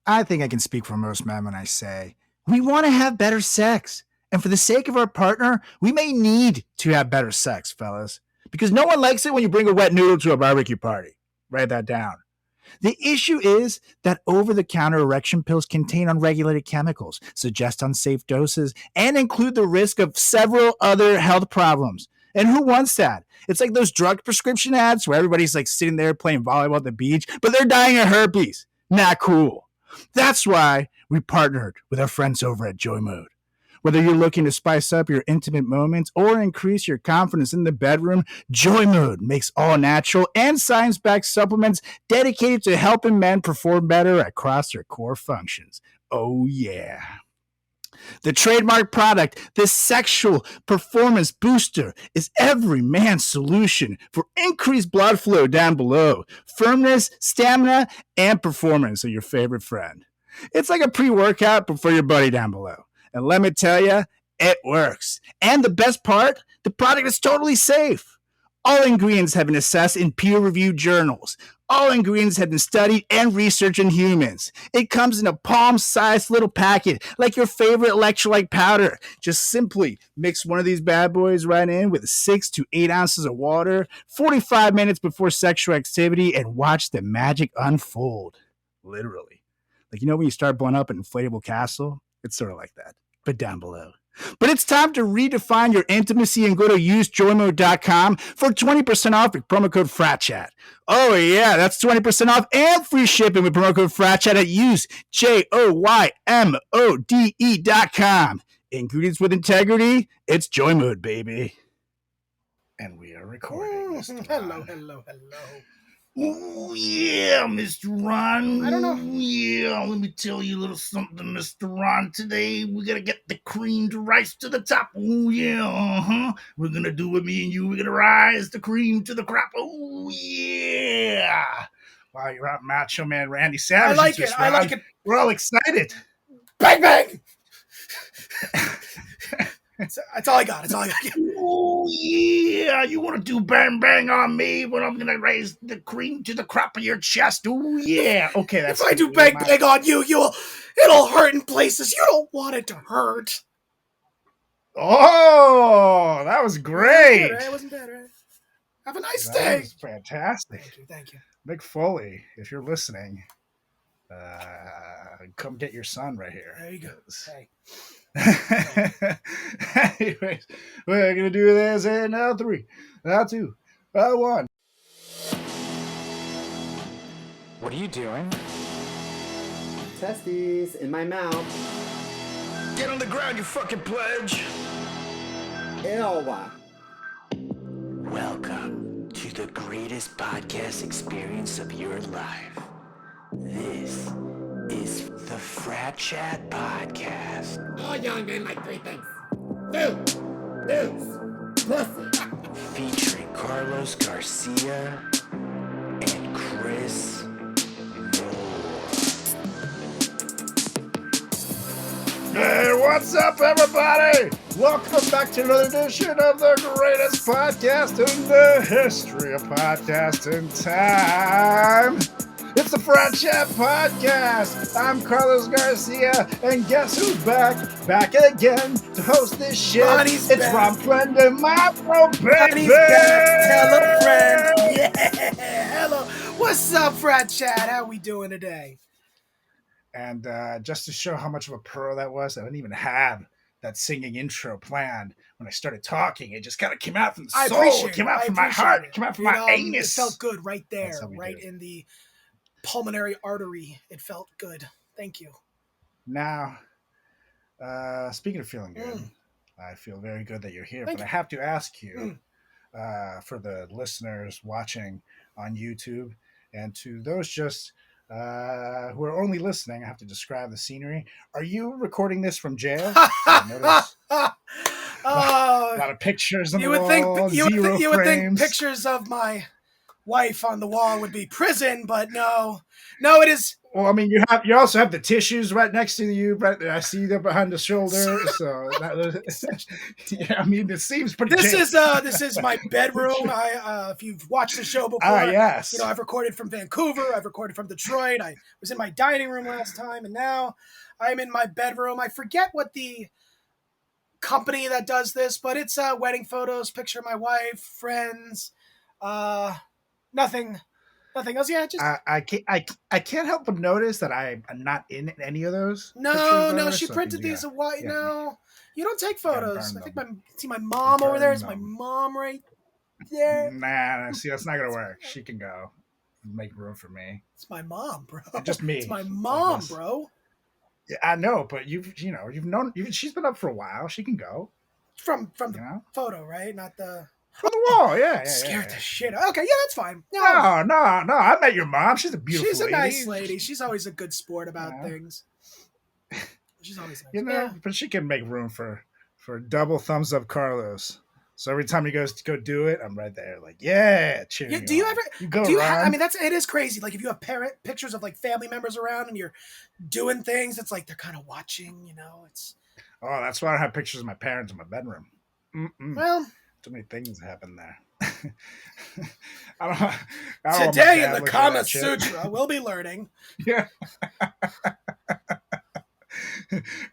I think I can speak for most men when I say we want to have better sex. And for the sake of our partner, we may need to have better sex, fellas. Because no one likes it when you bring a wet noodle to a barbecue party. Write that down. The issue is that over-the-counter erection pills contain unregulated chemicals, suggest unsafe doses, and include the risk of several other health problems. And who wants that? It's like those drug prescription ads where everybody's like sitting there playing volleyball at the beach, but they're dying of herpes. Not cool. That's why we partnered with our friends over at Joy Mode. Whether you're looking to spice up your intimate moments or increase your confidence in the bedroom, Joy Mode makes all natural and science-backed supplements dedicated to helping men perform better across their core functions. Oh, yeah. The trademark product, the sexual performance booster, is every man's solution for increased blood flow down below, firmness, stamina, and performance of your favorite friend. It's like a pre-workout, but for your buddy down below. And let me tell you, it works. And the best part, the product is totally safe. All ingredients have been assessed in peer-reviewed journals. All ingredients have been studied and researched in humans. It comes in a palm-sized little packet, like your favorite electrolyte powder. Just simply mix one of these bad boys right in with 6 to 8 ounces of water, 45 minutes before sexual activity, and watch the magic unfold. Literally. Like, you know when you start blowing up an inflatable castle? It's sort of like that, but down below. But it's time to redefine your intimacy and go to usejoymode.com for 20% off with promo code FRATCHAT. Oh, yeah, that's 20% off and free shipping with promo code FRATCHAT at usejoymode.com. Ingredients with integrity, it's Joy Mode, baby. And we are recording. Hello. Oh, yeah, Mr. Ron. I don't know. Yeah, let me tell you a little something, Mr. Ron. Today, we're going to get the cream to rise to the top. Oh, yeah, We're going to do it, me and you. We're going to rise the cream to the crop. Oh, yeah. Wow, you're out Macho Man Randy Savage. I like it. We're all excited. Bang, bang. That's all I got. Oh, yeah. You want to do bang, bang on me when I'm going to raise the cream to the crop of your chest? Oh, yeah. Okay, that's if I do bang, bang on you, it'll hurt in places you don't want it to hurt. Oh, that was great. It wasn't bad, right? Have a nice day. That was fantastic. Thank you. Mick Foley, if you're listening, come get your son right here. There you go. Hey. Anyways, we're going to do this in now 3, now 2, 1. What are you doing? Testes in my mouth. Get on the ground, you fucking pledge. Ew. Welcome to the greatest podcast experience of your life. This is the Frat Chat Podcast. All young men like 3 things. Dudes, pussy. Featuring Carlos Garcia and Chris Moore. Hey, what's up, everybody? Welcome back to another edition of the greatest podcast in the history of podcasting time. It's the Frat Chat Podcast. I'm Carlos Garcia, and guess who's back? Back again to host this shit. Ronnie's it's back. Ron Prendimano, baby. Ronnie's back. Hello, friend. Yeah. Hello. What's up, Frat Chat? How we doing today? And just to show how much of a pro that was, I didn't even have that singing intro planned. When I started talking, it just kind of came out from the soul. It came out from my heart. It came out from my anus. It felt good right there, right do. in the pulmonary artery. It felt good. Thank you. Now, speaking of feeling good, I feel very good that you're here. But I have to ask you, for the listeners watching on YouTube, and to those just who are only listening, I have to describe the scenery. Are you recording this from jail? I noticed a lot of pictures on the wall, you would think frames. pictures of my wife on the wall would be prison, but no, it is. Well, I mean, you also have the tissues right next to you, right there. I see them behind the shoulder. So yeah, I mean, it seems pretty. This is my bedroom. If you've watched the show before, yes, I've recorded from Vancouver. I've recorded from Detroit. I was in my dining room last time, and now I'm in my bedroom. I forget what the company that does this, but it's wedding photos, picture of my wife, friends, nothing else. Yeah, just I can't help but notice that I'm not in any of those. No, she printed these a while. Yeah. No, you don't take photos. I think see my mom over there. Is my mom right there? Nah, see, that's not gonna work. She can go. Make room for me. It's my mom, bro. Just me. It's my mom, bro. Yeah, I know, but you've known she's been up for a while. She can go from the photo, right? Not the. From the wall, yeah. Scared the shit. Okay, yeah, that's fine. No. I met your mom. She's a beautiful lady. She's a nice lady. She's always a good sport about things. She's always nice. But she can make room for double thumbs up Carlos. So every time he goes to go do it, I'm right there, like, cheering. Yeah, do you ever? I mean, it is crazy. Like, if you have pictures of like family members around and you're doing things, it's like they're kind of watching. It's. Oh, that's why I don't have pictures of my parents in my bedroom. Well. Too many things happen there. I don't Today in the Kama Sutra, we'll be learning. Yeah.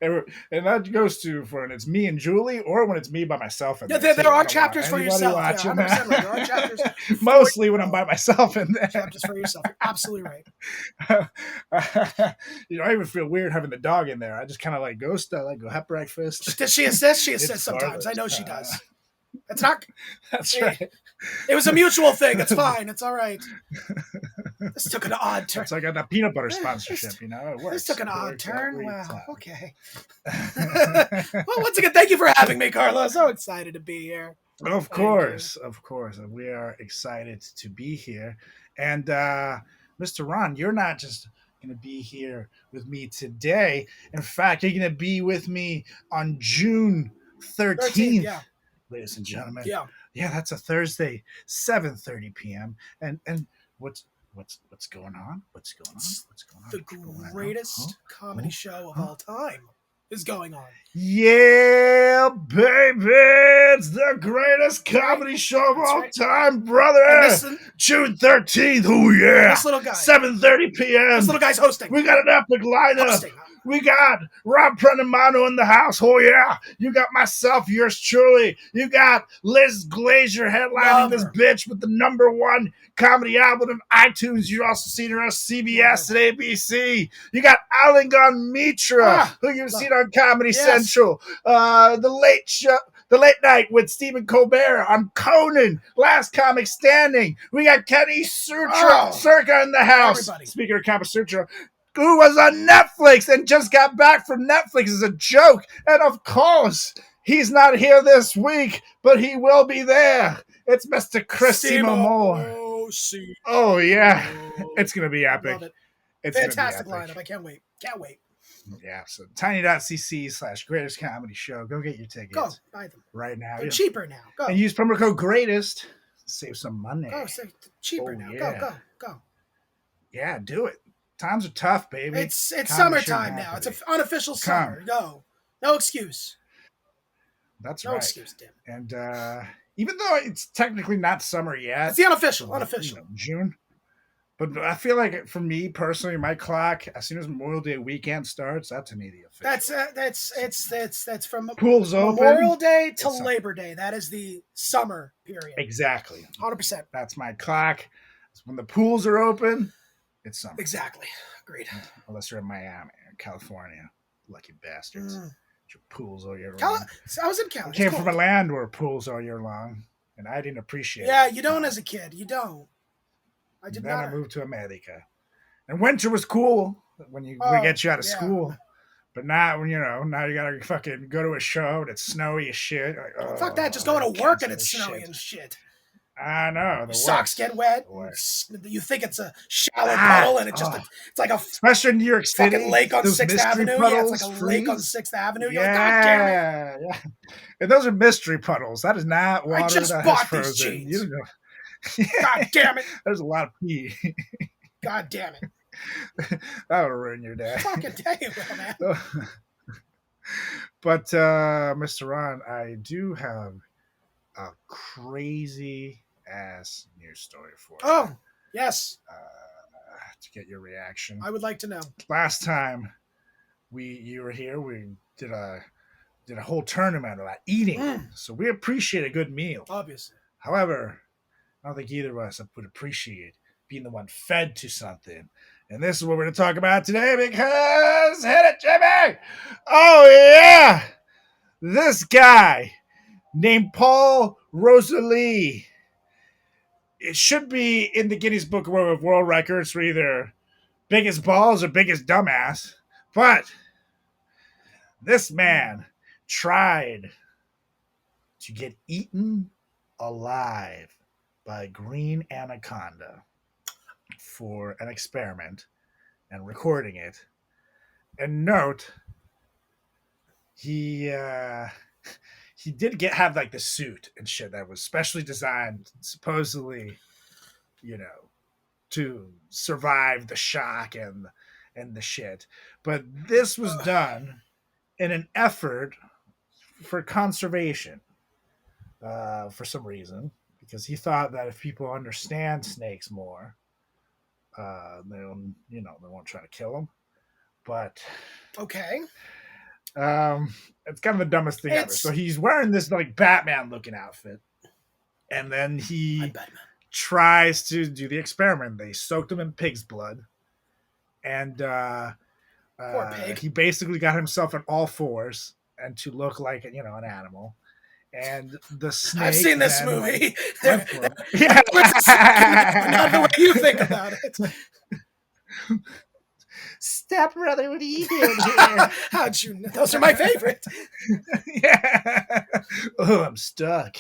And that goes to when it's me and Julie, or when it's me by myself. There are chapters for yourself. Yeah, 100% right. There are chapters. Mostly when I'm by myself in there. Chapters for yourself. You're absolutely right. I even feel weird having the dog in there. I just kind of like go have breakfast. Does she assist? She assists sometimes. I know she does. It's not. That's right. It was a mutual thing. It's fine. It's all right. This took an odd turn. It's like I got that peanut butter sponsorship, It works. This took an odd turn. Wow. Okay. Well, once again, thank you for having me, Carlos. So excited to be here. Of course. We are excited to be here. And Mr. Ron, you're not just going to be here with me today. In fact, you're going to be with me on June 13th. Yeah. Ladies and gentlemen, yeah, that's a Thursday, 7:30 p.m. And what's going on? What's going on? The greatest comedy show of all time is going on. Yeah, baby, it's the greatest comedy show of all time, brother. June 13th. Oh yeah, this little guy, 7:30 p.m. This little guy's hosting. We got an epic lineup. We got Ron Prendimano in the house. Oh, yeah. You got myself, yours truly. You got Liz Glazier headlining this bitch with the #1 comedy album of iTunes. You also seen her on CBS and ABC. You got Alangon Mitra, who you've seen on Comedy Central. The Late Night with Stephen Colbert on Conan, Last Comic Standing. We got Kenny Circa in the house. Everybody. Speaking of Kama Sutra, who was on Netflix and just got back from Netflix as a joke. And of course, he's not here this week, but he will be there. It's Mr. Christy Moore. Oh, yeah. It's going to be epic. Love it. It's fantastic lineup. I can't wait. Yeah, so tiny.cc/greatest comedy show. Go get your tickets. Go buy them right now. They're cheaper now. Go. And use promo code greatest. Save some money. Go, cheaper now. Yeah. Go. Yeah, do it. Times are tough, baby. It's summertime now. It's an unofficial summer. Go. No excuse. That's right. No excuse, Tim. And even though it's technically not summer yet. It's the unofficial. June. But I feel like for me personally, my clock, as soon as Memorial Day weekend starts, that's to me the official. That's from pools open. Memorial Day to Labor Day. That is the summer period. Exactly. 100%. That's my clock. It's when the pools are open. It's summer. Exactly. Agreed. Unless you're in Miami or California. Lucky bastards. Your pools all year long. I was in Cali. I came from a land where pools all year long, and I didn't appreciate it. Yeah, you don't as a kid. You don't. I did then not. I moved to America. And winter was cool when we get you out of school. But now, now you got to fucking go to a show and it's snowy as shit. Like, fuck that. Just going to work and it's snowy and shit. I know. Your socks get wet. You think it's a shallow puddle, and it's like a especially in New York City, fucking lake on 6th Avenue. Yeah, it's like a lake on 6th Avenue. You're like, God damn it. Yeah. And those are mystery puddles. That is not water. I just bought these jeans. You don't know. God damn it. There's a lot of pee. God damn it. That'll ruin your day. Fucking tell you, well, man. But Mr. Ron, I do have a crazy ass news story for you. Oh, yes. To get your reaction. I would like to know. Last time you were here, we did a whole tournament about eating. So we appreciate a good meal. Obviously. However, I don't think either of us would appreciate being the one fed to something. And this is what we're going to talk about today because, hit it, Jimmy! Oh, yeah! This guy named Paul Rosalie. It should be in the Guinness Book of World Records for either biggest balls or biggest dumbass. But this man tried to get eaten alive by a green anaconda for an experiment and recording it. And note, he did have like the suit and shit that was specially designed, supposedly, to survive the shock and the shit. But this was done in an effort for conservation, for some reason, because he thought that if people understand snakes more, they won't try to kill them. But okay, it's kind of the dumbest thing ever. So he's wearing this like Batman looking outfit, and then he tries to do the experiment. They soaked him in pig's blood, and poor pig. He basically got himself on all fours and to look like an animal. And the snake. I've seen this movie. Yeah, not the way you think about it. Step brother, what are you doing here? How'd you know? Those are my favorite. Yeah. Oh, I'm stuck.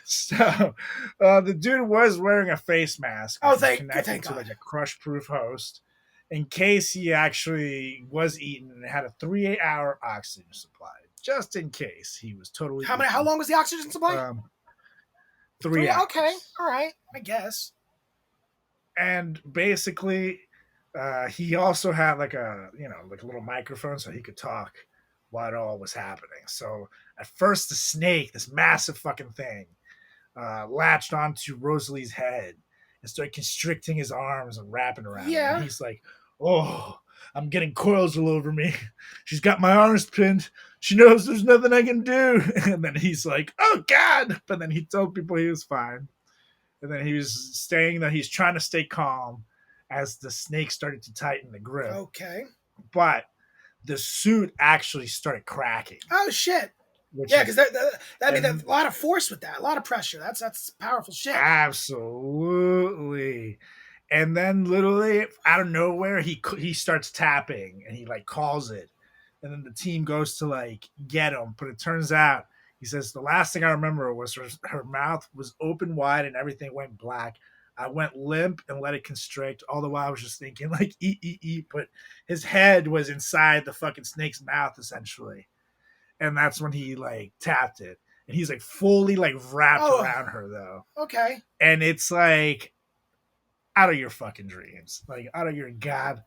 So, the dude was wearing a face mask. Oh, thank connected to God. like a crush-proof host, in case he actually was eaten and had a 3-hour oxygen supply, just in case he was totally. How long was the oxygen supply? 3 hours. Okay, all right, I guess. And basically, he also had like a little microphone so he could talk while it all was happening. So at first, the snake, this massive fucking thing, latched onto Rosalie's head and started constricting his arms and wrapping around him. And he's like, "Oh, I'm getting coils all over me. She's got my arms pinned. She knows there's nothing I can do." And then he's like, "Oh God!" But then he told people he was fine. And then he was saying that he's trying to stay calm as the snake started to tighten the grip. Okay. But the suit actually started cracking. Oh, shit. Yeah, because that'd be a lot of force with that. A lot of pressure. That's powerful shit. Absolutely. And then literally out of nowhere, he starts tapping and he like calls it. And then the team goes to like get him. But it turns out, he says, the last thing I remember was her mouth was open wide and everything went black. I went limp and let it constrict. All the while I was just thinking like, eat. But his head was inside the fucking snake's mouth, essentially. And that's when he like tapped it. And he's like fully like wrapped around her though. Okay. And it's like out of your fucking dreams. Like out of your goddamn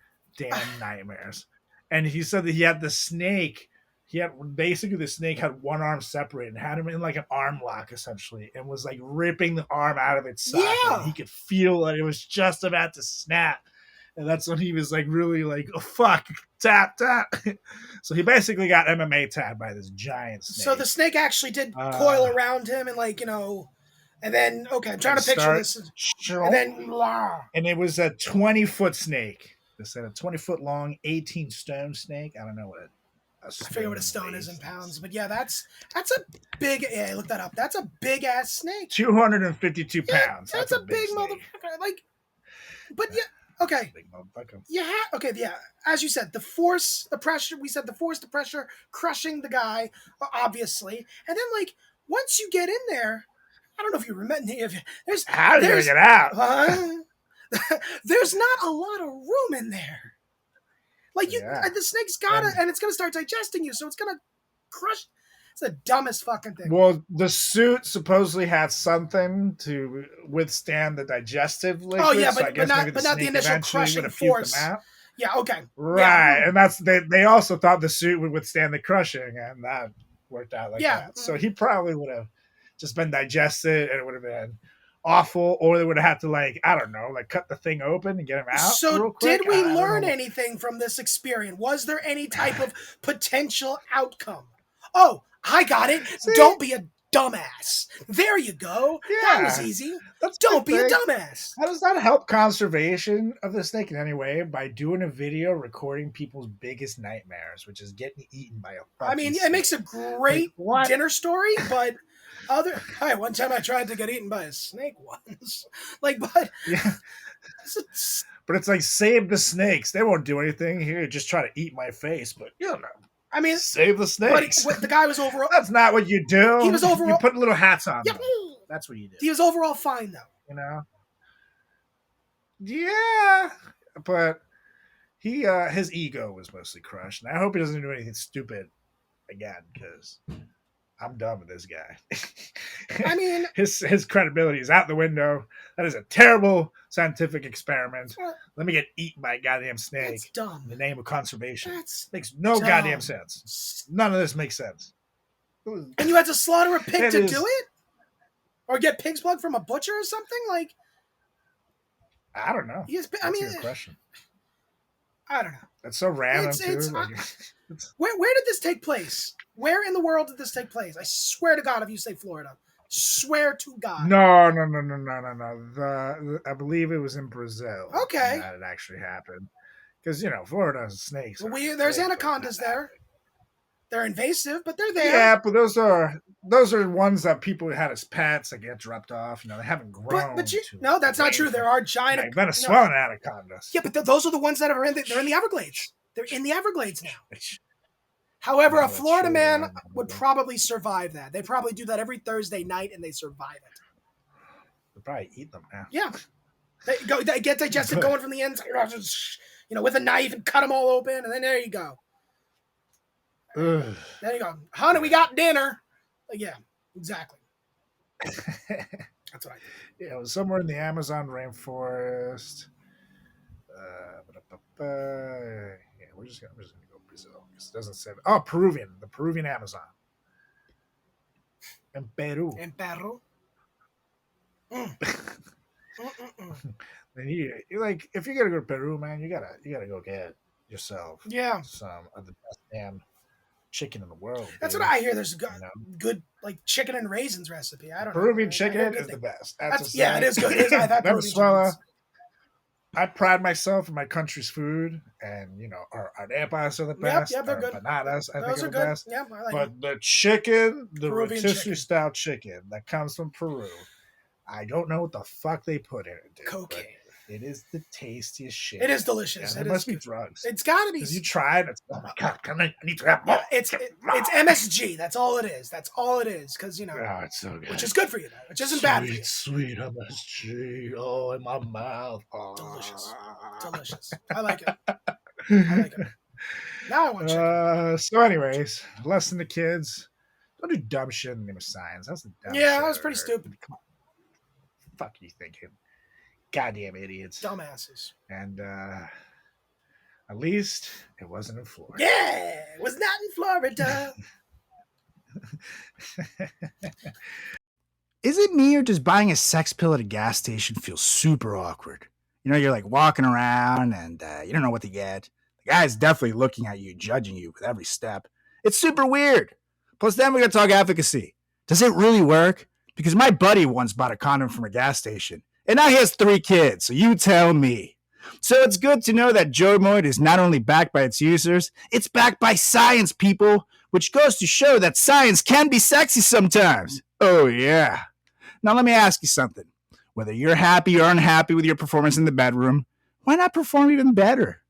nightmares. And he said that he had the snake. The snake had one arm separated and had him in like an arm lock essentially and was like ripping the arm out of its socket. Yeah. And he could feel that it was just about to snap. And that's when he was like really like, oh fuck, tap. So he basically got MMA tapped by this giant snake. So the snake actually did coil around him and like, and then, okay, I'm trying to picture this. And then, and it was a 20-foot snake. They said a 20-foot long, 18-stone snake. I don't know what I forget what a stone is in pounds, but yeah, that's a big. Yeah, look that up. That's a big ass snake. 252 pounds. That's a big motherfucker. Like, but yeah, okay. Big motherfucker. Okay, yeah. As you said, the force, the pressure. We said the force, the pressure, crushing the guy, obviously, and then like once you get in there, I don't know if you remember. How do you get out? There's not a lot of room in there. Like the snake's got it, and it's gonna start digesting you, so it's gonna crush. It's the dumbest fucking thing. Well, the suit supposedly had something to withstand the digestive liquid. Oh, yeah, so I but guess not- maybe but the not the snake initial eventually crushing would have puked force. them out. Yeah, okay. Right, Yeah. and that's they also thought the suit would withstand the crushing, and that worked out like that. So he probably would have just been digested, and it would have been awful, or they would have had to, like, I don't know, like cut the thing open and get him out. So real quick. did we I don't learn know. anything from this experience? Was there any type of potential outcome? Oh, I got it. See? Don't be a dumbass. There you go. That Yeah, was easy. that's Don't the be a thing. dumbass. How does that help conservation of the snake in any way? By doing a video recording people's biggest nightmares, which is getting eaten by a fucking I mean, snake. it makes a great Like, what? dinner story, but hi, one time I tried to get eaten by a snake once. Like, but Yeah. it's- But it's like, save the snakes. They won't do anything here. Just try to eat my face. But you know, I mean, save the but snakes. the guy was overall. That's not what you do. He was overall- You put little hats on. Yep. them. That's what you do. He was overall fine though. You know. Yeah, but he his ego was mostly crushed, and I hope he doesn't do anything stupid again, because I'm done with this guy. I mean, his credibility is out the window. That is a terrible scientific experiment. Let me get eaten by a goddamn that's snake dumb. in the name of conservation. That's Makes no dumb. goddamn sense. None of this makes sense. And you had to slaughter a pig It to is- do it, or get pig's blood from a butcher or something. Like, I don't know. yes, I That's mean, a good question. I don't know. That's so random It's- too. It's- Where did this take place? Where in the world did this take place? I swear to God, if you say Florida, swear to God. No. I believe it was in Brazil. Okay. that it actually happened, because Florida has snakes. There's anacondas there. They're invasive, but they're there. Yeah, but those are ones that people had as pets that get dropped off. They haven't grown. But to no, that's not range. true. There are giant Like Venezuelan anacondas. Yeah, but those are the ones that are they're in the Everglades. They're in the Everglades now. Which- However, No, a that's Florida true, man yeah. would probably survive that. They probably do that every Thursday night, and they survive it. They'll probably eat them now. Yeah, they get digested going from the inside, with a knife and cut them all open, and then there you go. Ugh. There you go, honey. We got dinner. Yeah, exactly. That's what I think. Yeah, it was somewhere in the Amazon rainforest. Yeah, we're just gonna go Brazil, because it doesn't say. Oh, the Peruvian Amazon, in Peru. En perro. Then like, if you're gonna go to Peru, man, you gotta go get yourself Yeah, some of the best damn chicken in the world. that's baby. what I hear. There's a good, You know? good like chicken and raisins recipe. I don't know. Peruvian I chicken heard good is the things. best. Yeah, it is good. It is, I've had Peruvian Venezuela. chickens. I pride myself in my country's food, and our arepas are the best. Yep, they're our good. empanadas, I Those think, are are the good. best. Yeah, I like But it. the chicken, the Peruvian rotisserie chicken. style chicken that comes from Peru, I don't know what the fuck they put in it, dude, but Cocaine. it is the tastiest shit. It is delicious. Yeah, It it must is be drugs. It's got to be. Because you tried, it's, oh my god, I need to have more. Yeah, it's MSG. That's all it is. That's all it is. Because Oh, it's so good. which is good for you, though. Which isn't bad for you. Sweet MSG. Oh, in my mouth. Oh. Delicious. Delicious. I like it. I like it. Now I want chicken. So, anyways, lesson to kids: don't do dumb shit in the name of science. That's the dumb Yeah, shit that was I've pretty heard. stupid. Come on, fuck you thinking, goddamn idiots. Dumbasses. And at least it wasn't in Florida. Yeah, it was not in Florida. Is it me, or does buying a sex pill at a gas station feel super awkward? You're like walking around and you don't know what to get. The guy's definitely looking at you, judging you with every step. It's super weird. Plus, then we got to talk efficacy. Does it really work? Because my buddy once bought a condom from a gas station, and now he has 3 kids, so you tell me. So it's good to know that Joymoid is not only backed by its users, it's backed by science, people, which goes to show that science can be sexy sometimes. Oh, yeah. Now, let me ask you something. Whether you're happy or unhappy with your performance in the bedroom, why not perform even better?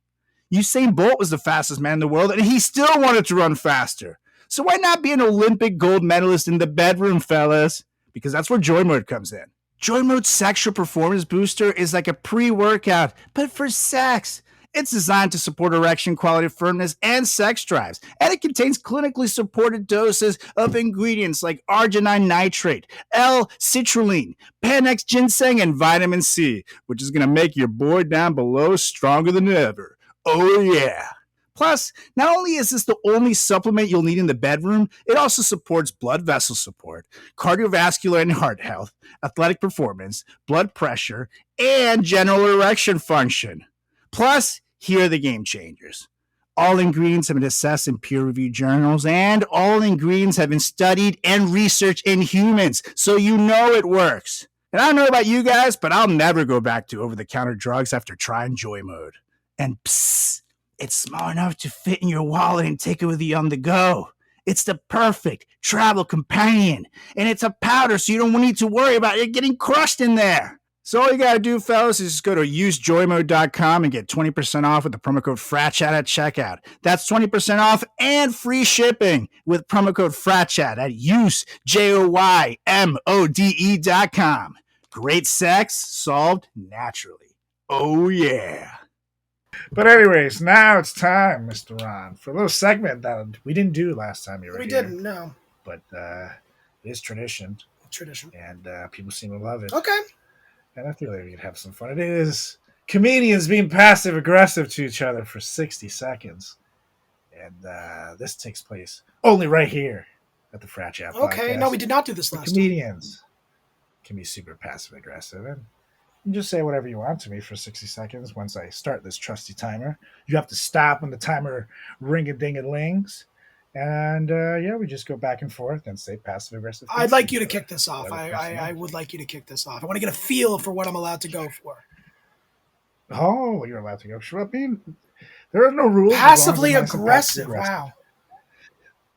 Usain Bolt was the fastest man in the world, and he still wanted to run faster. So why not be an Olympic gold medalist in the bedroom, fellas? Because that's where Joy Mode comes in. Joy Mode's sexual performance booster is like a pre-workout, but for sex. It's designed to support erection quality, firmness, and sex drives. And it contains clinically supported doses of ingredients like arginine nitrate, L-citrulline, Panax ginseng, and vitamin C, which is going to make your boy down below stronger than ever. Oh, yeah. Plus, not only is this the only supplement you'll need in the bedroom, it also supports blood vessel support, cardiovascular and heart health, athletic performance, blood pressure, and general erection function. Plus, here are the game changers. All ingredients have been assessed in peer-reviewed journals, and all ingredients have been studied and researched in humans, so you know it works. And I don't know about you guys, but I'll never go back to over-the-counter drugs after trying Joy Mode. And psst, it's small enough to fit in your wallet and take it with you on the go. It's the perfect travel companion, and it's a powder, so you don't need to worry about it getting crushed in there. So all you gotta do, fellas, is just go to usejoymode.com and get 20% off with the promo code FRATCHAT at checkout. That's 20% off and free shipping with promo code FRATCHAT at usejoymode.com. Great sex solved naturally. Oh, yeah. But anyways, now it's time, Mr. Ron, for a little segment that we didn't do last time you were here. We didn't, no. But it is tradition. Tradition. And people seem to love it. Okay. And I feel like we could have some fun. It is comedians being passive-aggressive to each other for 60 seconds. And this takes place only right here at the Frat Chat Podcast. Okay, no, we did not do this last time. Comedians can be super passive-aggressive. And you can just say whatever you want to me for 60 seconds once I start this trusty timer. You have to stop when the timer ring-a-ding-a-lings. And we just go back and forth and say passive aggressive. I'd like you to kick this off. I would like you to kick this off. I want to get a feel for what I'm allowed to go for. Oh, you're allowed to go. Sure, I mean, there are no rules. Passively aggressive. Wow.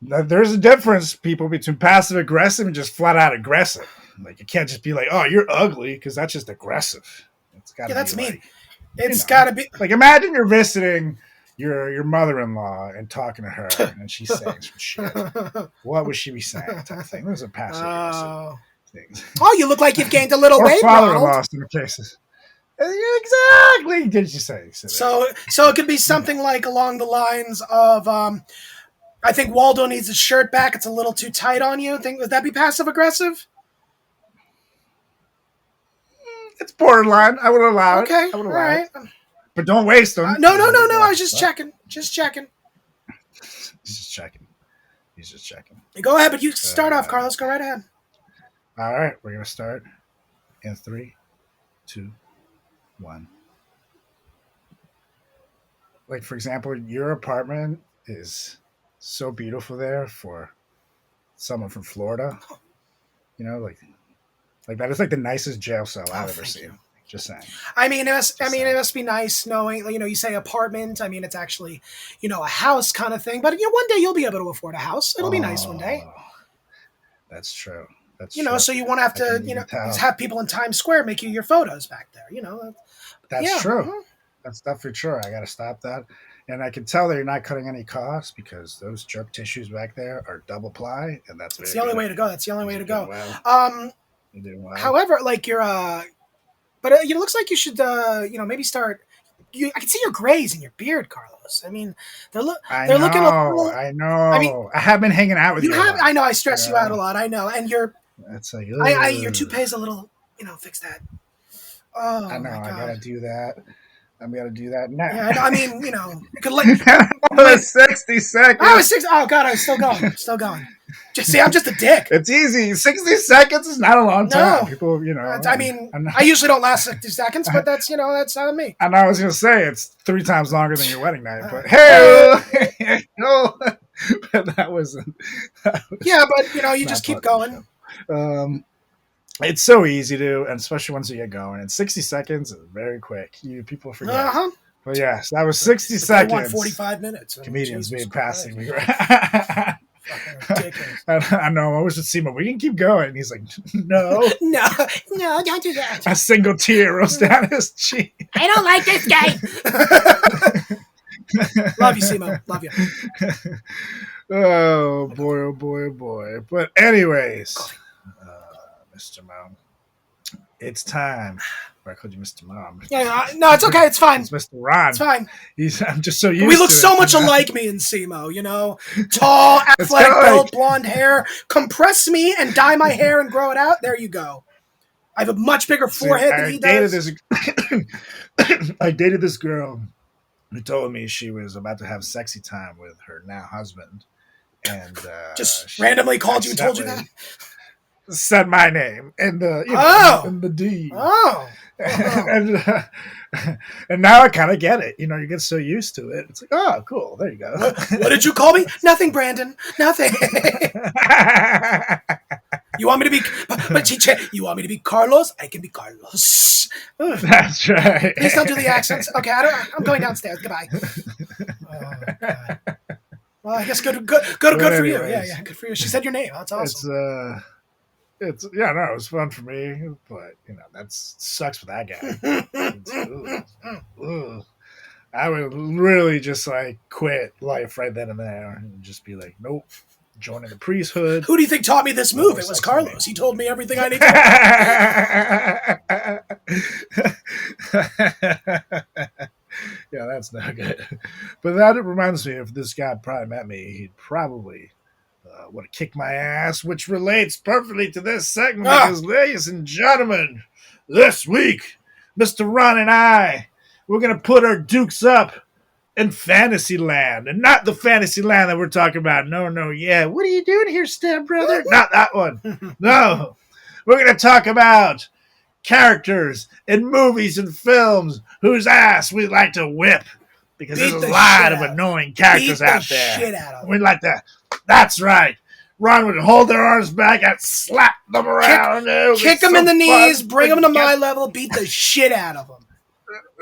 Now, there's a difference, people, between passive aggressive and just flat out aggressive. Like, you can't just be like, "Oh, you're ugly," because that's just aggressive. It's gotta that's be mean. Like, it's got to be like, imagine you're visiting your mother-in-law and talking to her, and she's saying some shit. What would she be saying? Type thing. Those are passive-aggressive things. Oh, you look like you've gained a little or weight, father-in-law in the cases. Exactly. Did you say? So it could be something like along the lines of, I think Waldo needs his shirt back. It's a little too tight on you. Would that be passive-aggressive? It's borderline. I would allow it. Okay. I would all allow right. it. But don't waste them. No. I was just checking. Just checking. He's just checking. Go ahead, but you start off, Carlos. Go right ahead. All right. We're going to start in 3, 2, 1. Like, for example, your apartment is so beautiful there for someone from Florida. You know, like that is like the nicest jail cell I've ever seen. You. Just saying. I mean, it must be nice knowing, you say apartment. I mean, it's actually, a house kind of thing. But, one day you'll be able to afford a house. It'll be nice one day. That's true. That's true. So you won't have to, have people in Times Square make you your photos back there, That's true. Mm-hmm. That's definitely true. I got to stop that. And I can tell that you're not cutting any costs because those jerk tissues back there are double ply. And that's the only way to go. That's the only way to go. Well. You're doing well. However, like but it looks like you should, maybe start. I can see your grays in your beard, Carlos. I mean, they're looking. I know. I mean, I have been hanging out with you. I know. I stress you out a lot. I know, and your. That's like. Your toupee's a little. Fix that. Oh, I know. My God. I gotta do that. I'm gonna do that now. Yeah, I mean, you could 60 seconds. I was 60. Oh God, I was still going. See, I'm just a dick. It's easy. 60 seconds is not a long time. No. People, I usually don't last 60 seconds, but that's on me. And I was going to say it's 3 times longer than your wedding night, but hey, no. But that wasn't. Yeah, but you just keep going. It's so easy to, and especially once you get going. And 60 seconds is very quick. People forget. Uh-huh. But yes, that was 60 seconds. They want 45 minutes. Comedians being passive. I know. I was just seeing, we can keep going. He's like, no, don't do that. A single tear rolls down his cheek. I don't like this guy. Love you, Simo. Love you. Oh boy, oh boy, oh boy. But anyways, Mr. Mo, it's time I called you Mr. Mom. Yeah, no, it's okay. It's fine. It's Mr. Ron. It's fine. I'm just so used to We look it, so much you know? alike, me and Simo, you know? Tall, It's athletic kinda built, like- blonde hair. Compress me and dye my hair and grow it out. There you go. I have a much bigger forehead than he does. I dated this girl who told me she was about to have sexy time with her now husband. And Just she randomly called you and told you that? accidentally said my name in the in the deed. Oh. and and now I kind of get it. You know, you get so used to it. It's like, oh, cool. There you go. What did you call me? Nothing, Brandon. Nothing. You want me to be? You want me to be Carlos? I can be Carlos. That's right. Please don't do the accents. Okay, I'm going downstairs. Goodbye. Oh, God. Well, I guess good for you. Yeah, good for you. She said your name. That's awesome. It was fun for me, but that sucks for that guy. Ugh. I would really just like quit life right then and there and just be like, nope, joining the priesthood. Who do you think taught me this move? It was Carlos. He told me everything I need to know. Yeah, that's not good. But that reminds me, if this guy probably met me, he'd probably would have kicked my ass, which relates perfectly to this segment because, ladies and gentlemen, this week, Mr. Ron and I, we're going to put our dukes up in Fantasyland, and not the Fantasyland that we're talking about. No, yeah. What are you doing here, Stab Brother? Not that one. No. We're going to talk about characters in movies and films whose ass we like to whip because there's a lot of annoying characters out there. Shit out of them. We'd like to. That's right. Ron would hold their arms back and slap them around. Kick them in the knees, bring them to my level, beat the shit out of them.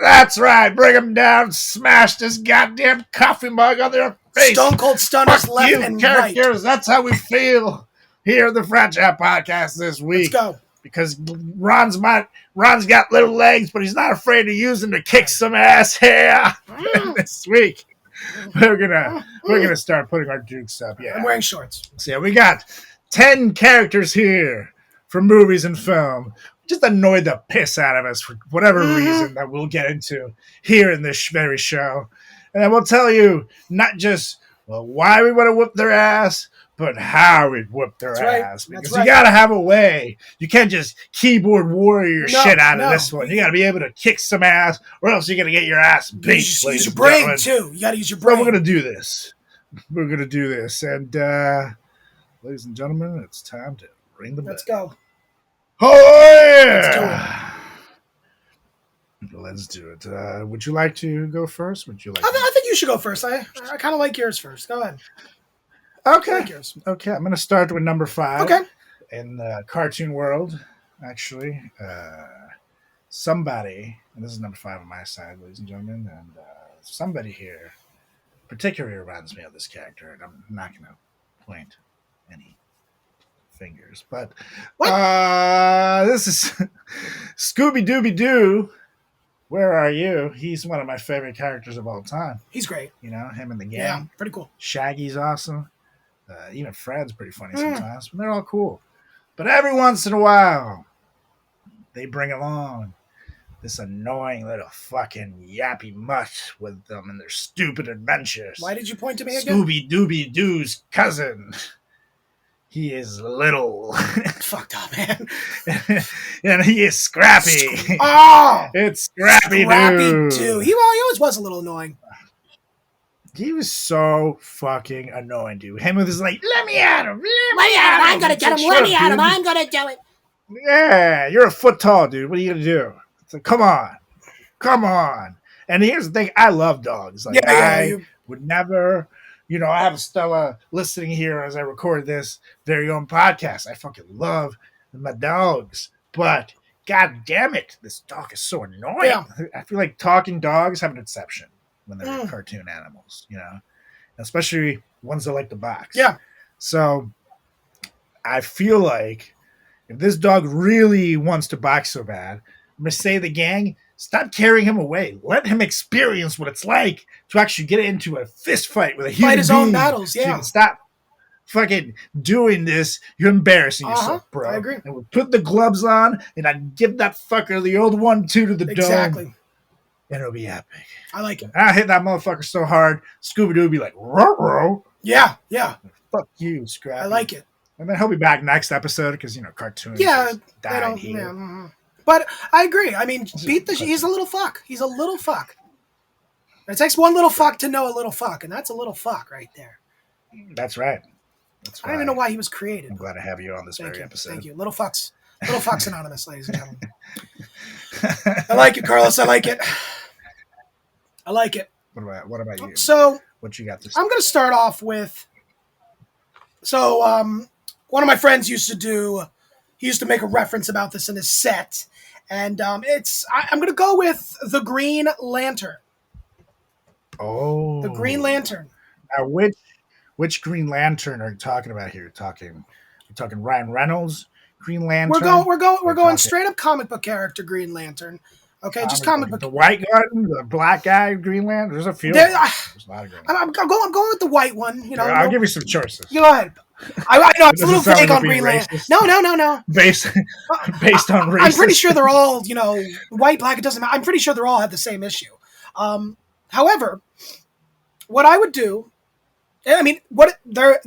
That's right. Bring them down, smash this goddamn coffee mug on their face. Stone Cold Stunners left you and characters. right. That's how we feel here at the Frat Chat Podcast this week. Let's go. Because Ron's got little legs, but he's not afraid to use them to kick some ass here. This week, we're gonna start putting our dukes up. Yeah, I'm wearing shorts. So yeah, we got 10 characters here from movies and film. Just annoyed the piss out of us for whatever reason that we'll get into here in this very show, and then we'll tell you not just why we want to whoop their ass, but how we whoop their ass. Because you got to have a way. You can't just keyboard warrior shit out of this one. You got to be able to kick some ass, or else you're going to get your ass beat. Use your brain, too. You got to use your brain. So we're going to do this. And, ladies and gentlemen, it's time to ring the bell. Let's go. Oh, yeah! Let's do it. Would you like to go first? I think you should go first. I kind of like yours first. Go ahead. Okay. Okay, I'm going to start with number 5. Okay. In the cartoon world, actually. Somebody, and this is number 5 on my side, ladies and gentlemen, and somebody here particularly reminds me of this character, and I'm not going to point any fingers, but this is Scooby-Dooby-Doo. Where are you? He's one of my favorite characters of all time. He's great. Him and the gang. Yeah, pretty cool. Shaggy's awesome. Even Fred's pretty funny sometimes. But they're all cool. But every once in a while, they bring along this annoying little fucking yappy mutt with them and their stupid adventures. Why did you point to me again? Scooby-Dooby-Doo's cousin. He is little. Fucked up, man. And he is Scrappy. It's Scrappy Doo. He always was a little annoying. He was so fucking annoying, dude. Him with his like, let me at him. Let me at him. I'm going to get him. Let me at him. I'm going to do it. Yeah, you're a foot tall, dude. What are you going to do? It's like, come on. And here's the thing. I love dogs. Like, I would never... I have Stella listening here as I record this very own podcast. I fucking love my dogs. But, god damn it, this dog is so annoying. Yeah. I feel like talking dogs have an exception when they're cartoon animals, especially ones that like to box. Yeah. So, I feel like if this dog really wants to box so bad, I'm going to say the gang... Stop carrying him away. Let him experience what it's like to actually get into a fist fight with a human being. Fight his own battles, yeah. So you can stop fucking doing this, you're embarrassing yourself, bro. I agree. And we put the gloves on, and I give that fucker the old 1-2 to the dome. Exactly. And it'll be epic. I like it. I hit that motherfucker so hard, Scooby-Doo will be like, ruh-roh. Yeah, yeah. Fuck you, Scrappy. I like it. And then he'll be back next episode because, cartoons died here. Yeah. Mhm. But I agree. I mean, he's a little fuck. He's a little fuck. It takes one little fuck to know a little fuck, and that's a little fuck right there. That's right. I don't even know why he was created. I'm glad to have you on this episode. Thank you. Little Fucks. Little Fucks Anonymous, ladies and gentlemen. I like it, Carlos. I like it. I like it. What about you? So, what you got this? I'm going to start off with... So, one of my friends used to make a reference about this in his set, and I'm going to go with the Green Lantern. Oh. The Green Lantern. Now, which Green Lantern are you talking about here? You're talking Ryan Reynolds Green Lantern? We're going straight up comic book character Green Lantern. Okay, just comic book. The white guy, the black guy Green Lantern. There's a few. There's a lot of Green I'm going with the white one. I'll give you some choices. Go ahead. I know it's a little vague on Green Lantern. No. Based on race. I'm pretty sure they're all, white, black. It doesn't matter. I'm pretty sure they're all have the same issue. However, what I would do, I mean, what their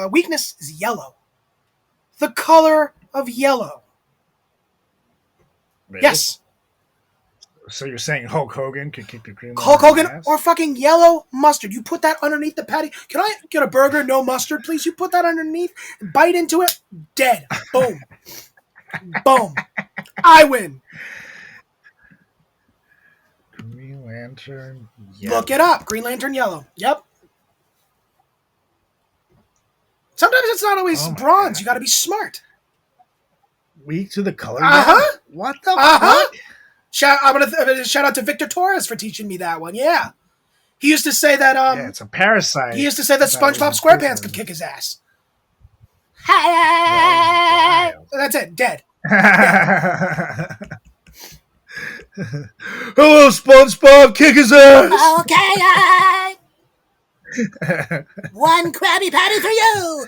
weakness is yellow. The color of yellow. Really? Yes. So you're saying Hulk Hogan could kick the Green Lantern? Hulk Hogan or fucking yellow mustard. You put that underneath the patty. Can I get a burger, no mustard, please? You put that underneath, bite into it, dead. Boom. Boom. I win. Green Lantern yellow. Look it up. Green Lantern yellow. Yep. Sometimes it's not always bronze. You got to be smart. Weak to the color. What the fuck? I'm gonna shout out to Victor Torres for teaching me that one. Yeah, he used to say that. Yeah, it's a parasite. He used to say that SpongeBob SquarePants could kick his ass. That's it. Dead. Hello, SpongeBob. Kick his ass. Okay, one Krabby Patty for you.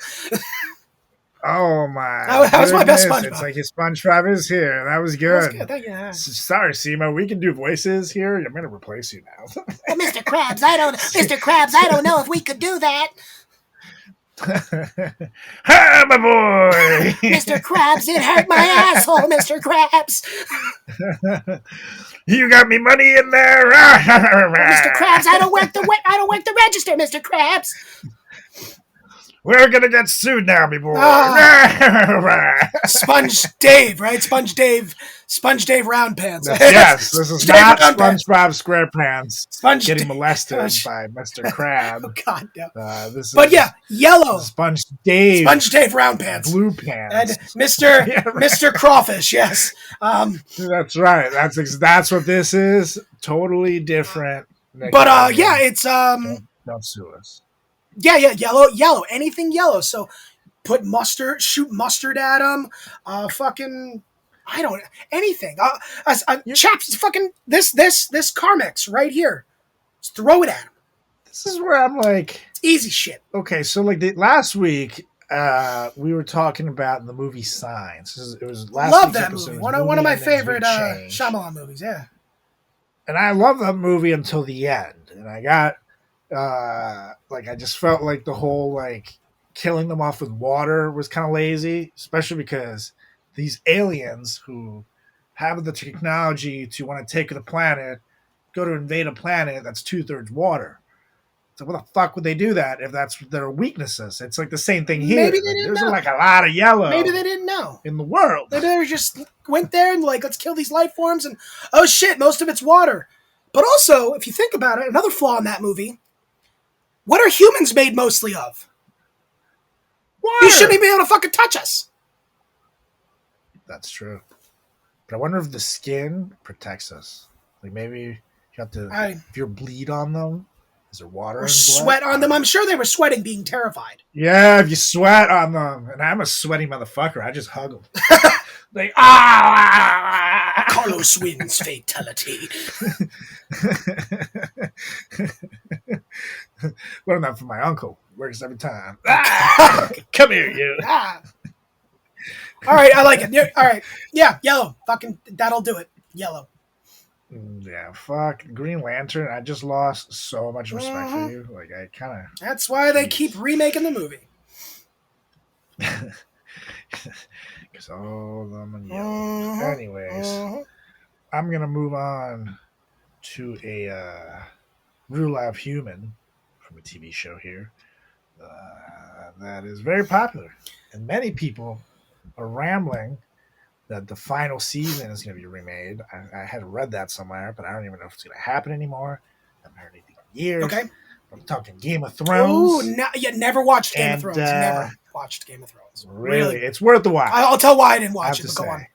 Oh my! That was my best SpongeBob. It's like his SpongeBob is here. That was good. Thank you. Sorry, Simo. We can do voices here. I'm going to replace you now. Well, Mr. Krabs, I don't know if we could do that. Hi, my boy. Mr. Krabs, it hurt my asshole, Mr. Krabs. You got me money in there, Mr. Krabs. I don't work the register, Mr. Krabs. We're gonna get sued now, me boy. Sponge Dave, right? Sponge Dave Round Pants. Yes, this is not SpongeBob SquarePants getting Dave. molested by Mr. Crab. Oh God, no. But yeah, yellow. Sponge Dave Round Pants. Blue Pants. And Mr. Crawfish, yes. That's right. That's what this is. Totally different. But yeah, it's Don't sue us. Yeah, yellow, anything yellow. So shoot mustard at him. Anything. Chaps, fucking this Carmex right here. Just throw it at him. This is where I'm like, it's easy shit. Okay, so like last week, we were talking about the movie Signs. It was last love that episode. movie. One of my favorite Shyamalan movies. Yeah. And I love that movie until the end, and I got. I just felt like the whole killing them off with water was kind of lazy, especially because these aliens who have the technology to want to take the planet go to invade a planet that's 2/3 water. So what the fuck would they do that if that's their weaknesses? It's like the same thing here. Maybe they didn't know. There's a lot of yellow. Maybe they didn't know in the world. Maybe they just went there and let's kill these life forms and oh shit, most of it's water. But also, if you think about it, another flaw in that movie. What are humans made mostly of? Water. You shouldn't be able to fucking touch us. That's true. But I wonder if the skin protects us. Like maybe you have to, if you bleed on them, is there water or in sweat blood? On them? I'm sure they were sweating being terrified. Yeah, if you sweat on them. And I'm a sweaty motherfucker. I just hug them. Carlos wins fatality. Learned that from my uncle. Works every time. Ah! Come here, you. Ah. All right, I like it. Yeah, all right. Yeah, yellow. Fucking, that'll do it. Yellow. Yeah, fuck Green Lantern. I just lost so much respect for Mhm. you. Like, I kind of. That's why they Jeez. keep remaking the movie. Because all of them are yellow. Mhm. Anyways, Mhm. I'm gonna move on to a real live human from a TV show here that is very popular, and many people are rambling that the final season is going to be remade. I had read that somewhere, but I don't even know if it's going to happen anymore. I haven't heard anything in years. Okay. I'm talking Game of Ooh, Thrones. never watched Game of Thrones. And, Never watched Game of Thrones. Really, it's worth the watch. I'll tell why I didn't I have watch it, to but go say. on.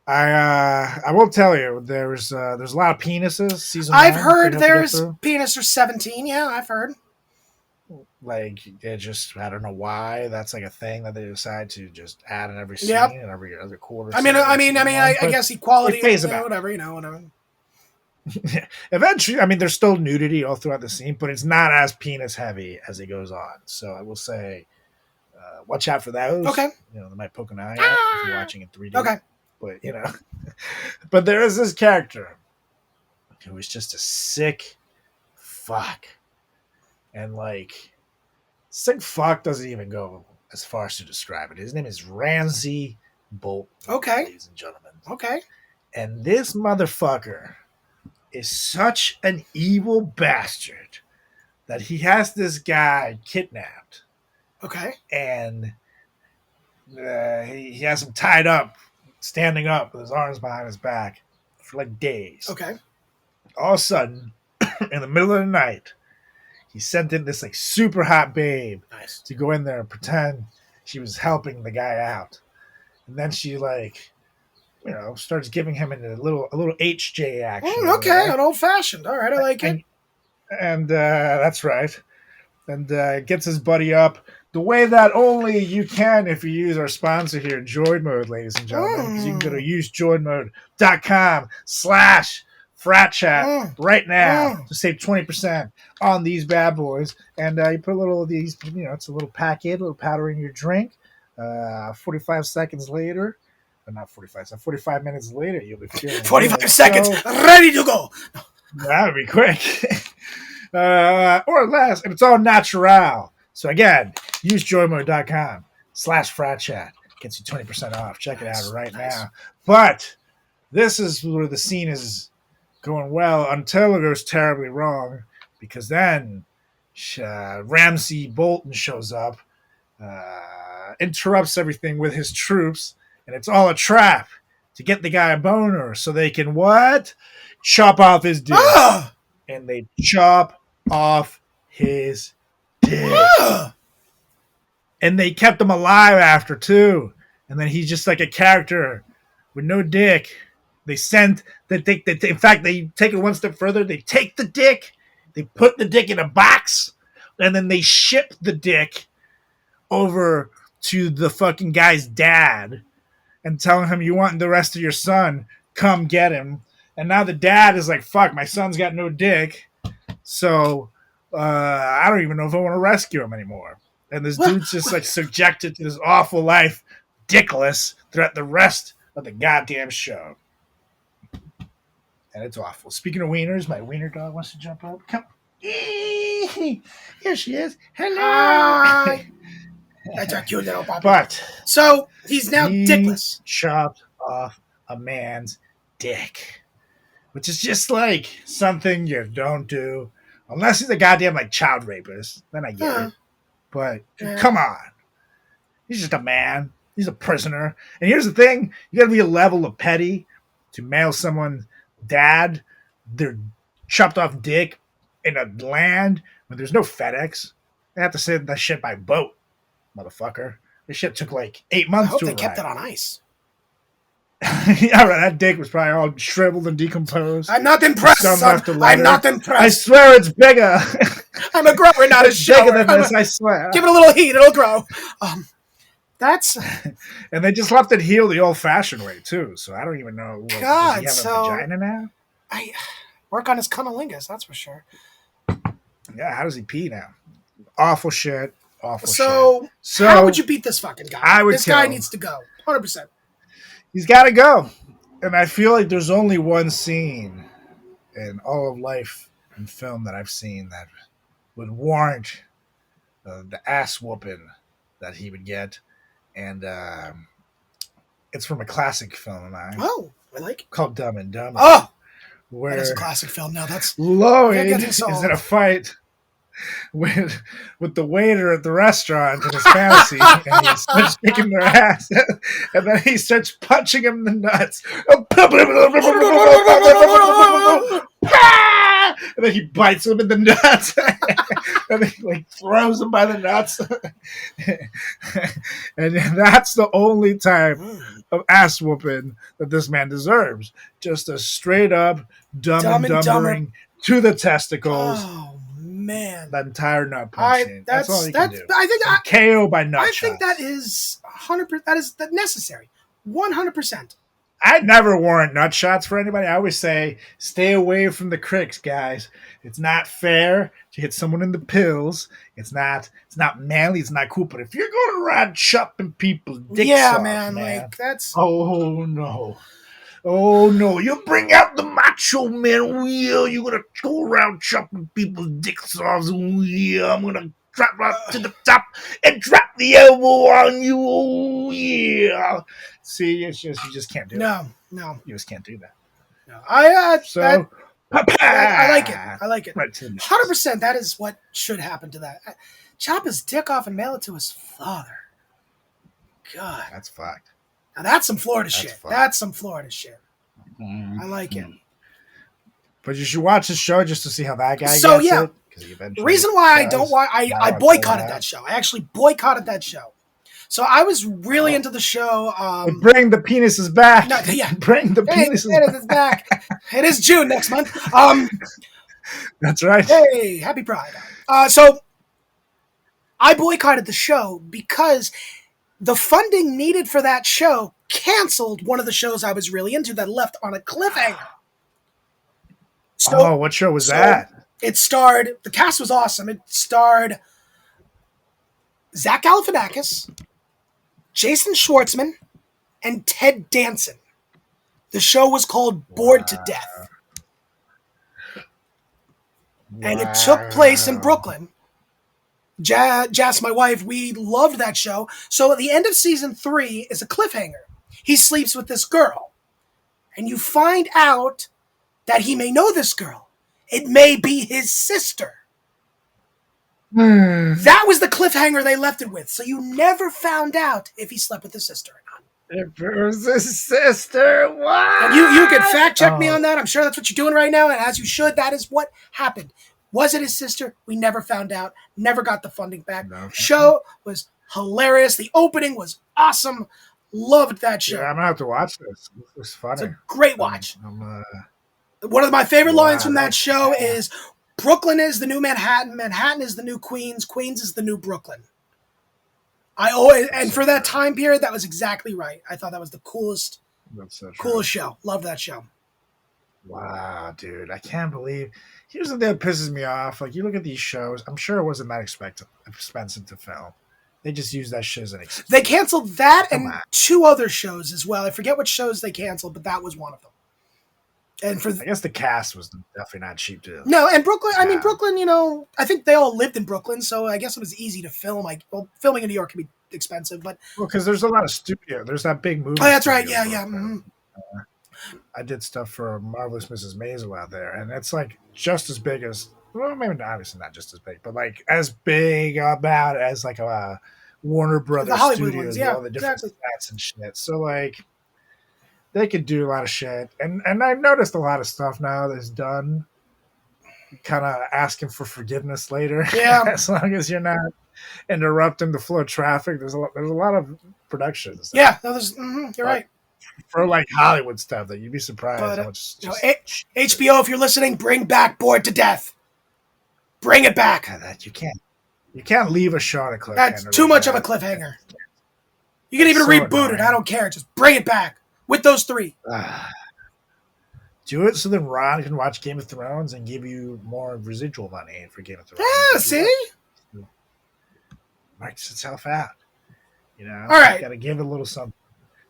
I will tell you there's a lot of penises. Season I've one, heard you have to get there's through. penis or 17. Yeah, I've heard. Like it just I don't know why that's like a thing that they decide to just add in every scene Yep. and every other quarter. I guess equality, it pays you know, about. whatever. Eventually, I mean, there's still nudity all throughout the scene, but it's not as penis heavy as it goes on. So I will say, watch out for those. Okay. You know, they might poke an eye out if you're watching in 3D. Okay. But you know, but there is this character who is just a sick fuck, and like sick fuck doesn't even go as far as to describe it. His name is Ramsay Bolton. Okay. Ladies and gentlemen. Okay. And this motherfucker is such an evil bastard that he has this guy kidnapped, Okay. and he has him tied up, standing up with his arms behind his back for like days. Okay. All of a sudden, in the middle of the night, he sent in this like super hot babe Nice. to go in there and pretend she was helping the guy out, and then she like, you know, starts giving him a little HJ action. Okay, an old fashioned. All right, I like it. And that's right. And gets his buddy up the way that only you can if you use our sponsor here, Joy Mode, ladies and gentlemen. Because you can go to usejoymode.com/fratchat right now to save 20% on these bad boys. And you put a little of these, you know, it's a little packet, a little powder in your drink. 45 seconds later, or not 45, 45 minutes later, you'll be feeling 45 seconds, ready to go. That would be quick. Or less, and it's all natural. So again, use joymode.com/fratchat. Gets you 20% off. Check it out right now. But this is where the scene is going well until it goes terribly wrong, because then Ramsay Bolton shows up, interrupts everything with his troops, and it's all a trap to get the guy a boner so they can what? Chop off his dick. And they chop off his dick. And they kept him alive after too. And then he's just like a character with no dick. They send the dick. In fact, they take it one step further. They take the dick, they put the dick in a box, and then they ship the dick over to the fucking guy's dad and telling him, you want the rest of your son, come get him. And now the dad is like, fuck, my son's got no dick. So I don't even know if I want to rescue him anymore. And this dude's just like subjected to this awful life, dickless, throughout the rest of the goddamn show. And it's awful. Speaking of wieners, my wiener dog wants to jump up. Come. Here she is. Hello. Hi. That's a cute little puppy. But so he's now dickless. Chopped off a man's dick, which is just like something you don't do unless he's a goddamn like child rapist. Then I get it. But come on, he's just a man. He's a prisoner. And here's the thing: you got to be a level of petty to mail someone's dad their chopped off dick in a land where there's no FedEx. They have to send that shit by boat, motherfucker. This shit took like 8 months I hope to they arrive. kept it on ice. Yeah, right. That dick was probably all shriveled and decomposed. I'm not impressed, son. I'm not impressed. I swear it's bigger. I'm a grower, not a shower. Bigger than this, I swear. Give it a little heat, it'll grow. That's... And they just left it heal the old-fashioned way, too. So I don't even know. What, does he have a vagina now? I work on his cunnilingus, that's for sure. Yeah, how does he pee now? Awful shit. Awful So, shit. So how would you beat this fucking guy? I would This guy kill him. needs to go. 100%. He's got to go. And I feel like there's only one scene in all of life and film that I've seen that would warrant the ass whooping that he would get. And it's from a classic film of mine Oh, I like it. called Dumb and Dumber. Oh, where that is a classic film. Now that's Lloyd That gets is us in all. a fight with the waiter at the restaurant in his fantasy, and he starts kicking their ass, and then he starts punching him in the nuts. And then he bites him in the nuts, and then he like throws him by the nuts, and that's the only type of ass whooping that this man deserves. Just a straight up dumb and dumbering to the testicles. Oh man, That entire nut punch scene. That's all you can do. I think KO by nut I shots. think that is 100%. That is necessary. 100%. I never warrant nut shots for anybody. I always say, stay away from the cricks, guys. It's not fair to hit someone in the pills. It's not manly. It's not cool. But if you're going around chopping people's dicks off, man, like that's. Oh no. Oh no, you bring out the macho man. Oh yeah, you're gonna go around chopping people's dicks off. Oh yeah, I'm gonna drop right to the top and drop the elbow on you. Oh yeah. See, it's just you just can't do it. No. You just can't do that. No. I like it. I like it. Right to the nuts. 100%. That is what should happen to that. Chop his dick off and mail it to his father. God, That's fucked. now that's some Florida That's shit. fucked. That's some Florida shit. I like it. But you should watch the show just to see how that guy So, gets yeah. it. 'Cause he The eventually reason why I does. don't want I Now I'll boycotted tell that show. I actually boycotted that show. So I was really into the show. But bring the penises back. No, yeah. Bring the Hey, penises it back. is back. It is June next month. That's right. Hey, happy Pride. So I boycotted the show because the funding needed for that show canceled one of the shows I was really into that left on a cliffhanger. So What show was so- that? it starred, the cast was awesome. It starred Zach Galifianakis, Jason Schwartzman, and Ted Danson. The show was called Bored to Death. And it took place in Brooklyn. Jess, my wife, we loved that show. So at the end of season 3 is a cliffhanger. He sleeps with this girl. And you find out that he may know this girl. It may be his sister. That was the cliffhanger they left it with. So you never found out if he slept with his sister or not. If it was his sister, what? And you can fact check me on that. I'm sure that's what you're doing right now. And as you should, that is what happened. Was it his sister? We never found out. Never got the funding back. No. Show was hilarious. The opening was awesome. Loved that show. Yeah, I'm gonna have to watch this. It was funny. It's a great watch. I'm, One of my favorite lines from that that's- show is Brooklyn is the new Manhattan. Manhattan is the new Queens. Queens is the new Brooklyn. And for that time period, that was exactly right. I thought that was the coolest that's so true. coolest show. Loved that show. Wow, dude, I can't believe. Here's the thing that pisses me off. Like, you look at these shows. I'm sure it wasn't that expensive to film. They just used that shit as an excuse. They canceled that Come and on. 2 other shows as well. I forget what shows they canceled, but that was one of them. And for I guess the cast was definitely not cheap to. no, and Brooklyn. I mean, Yeah. Brooklyn. You know, I think they all lived in Brooklyn, so I guess it was easy to film. Like, well, filming in New York can be expensive, but Well, because there's a lot of studio. There's that big movie. oh, that's right. studio Yeah, in yeah. Brooklyn. I did stuff for Marvelous Mrs. Maisel out there, and it's like just as big as. Well, maybe not, obviously not just as big, but like as big about as like a Warner Brothers Hollywood Studios, ones, with yeah, all the different exactly. stats and shit. So like, they could do a lot of shit, and I've noticed a lot of stuff now that's done, kind of asking for forgiveness later. Yeah. As long as you're not interrupting the flow of traffic, there's a lot of productions. Yeah, no, you're right. For like Hollywood stuff that you'd be surprised But, how much. You know, HBO, if you're listening, bring back Bored to Death. Bring it back. God, that you can't leave a show on a cliffhanger. That's too like much of that. a cliffhanger. You can even So reboot it. annoying. I don't care. Just bring it back with those 3. Do it so then Ron can watch Game of Thrones and give you more residual money for Game of Thrones. Yeah, see? Marks itself out. You know? All right. You got to give it a little something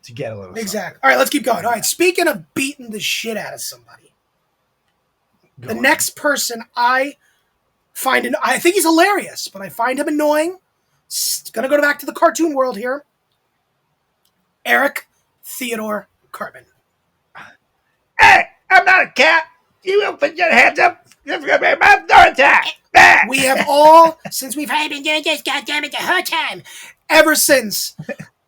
to get a little Exactly. All right, let's keep going. All right, speaking of beating the shit out of somebody, the next person I find, I think he's hilarious, but I find him annoying. Gonna go back to the cartoon world here. Eric Theodore Cartman. Hey, I'm not a cat. You will put your hands up. It's going to be my door attack. We have all, since we've I've been doing this, goddammit, the whole time. ever since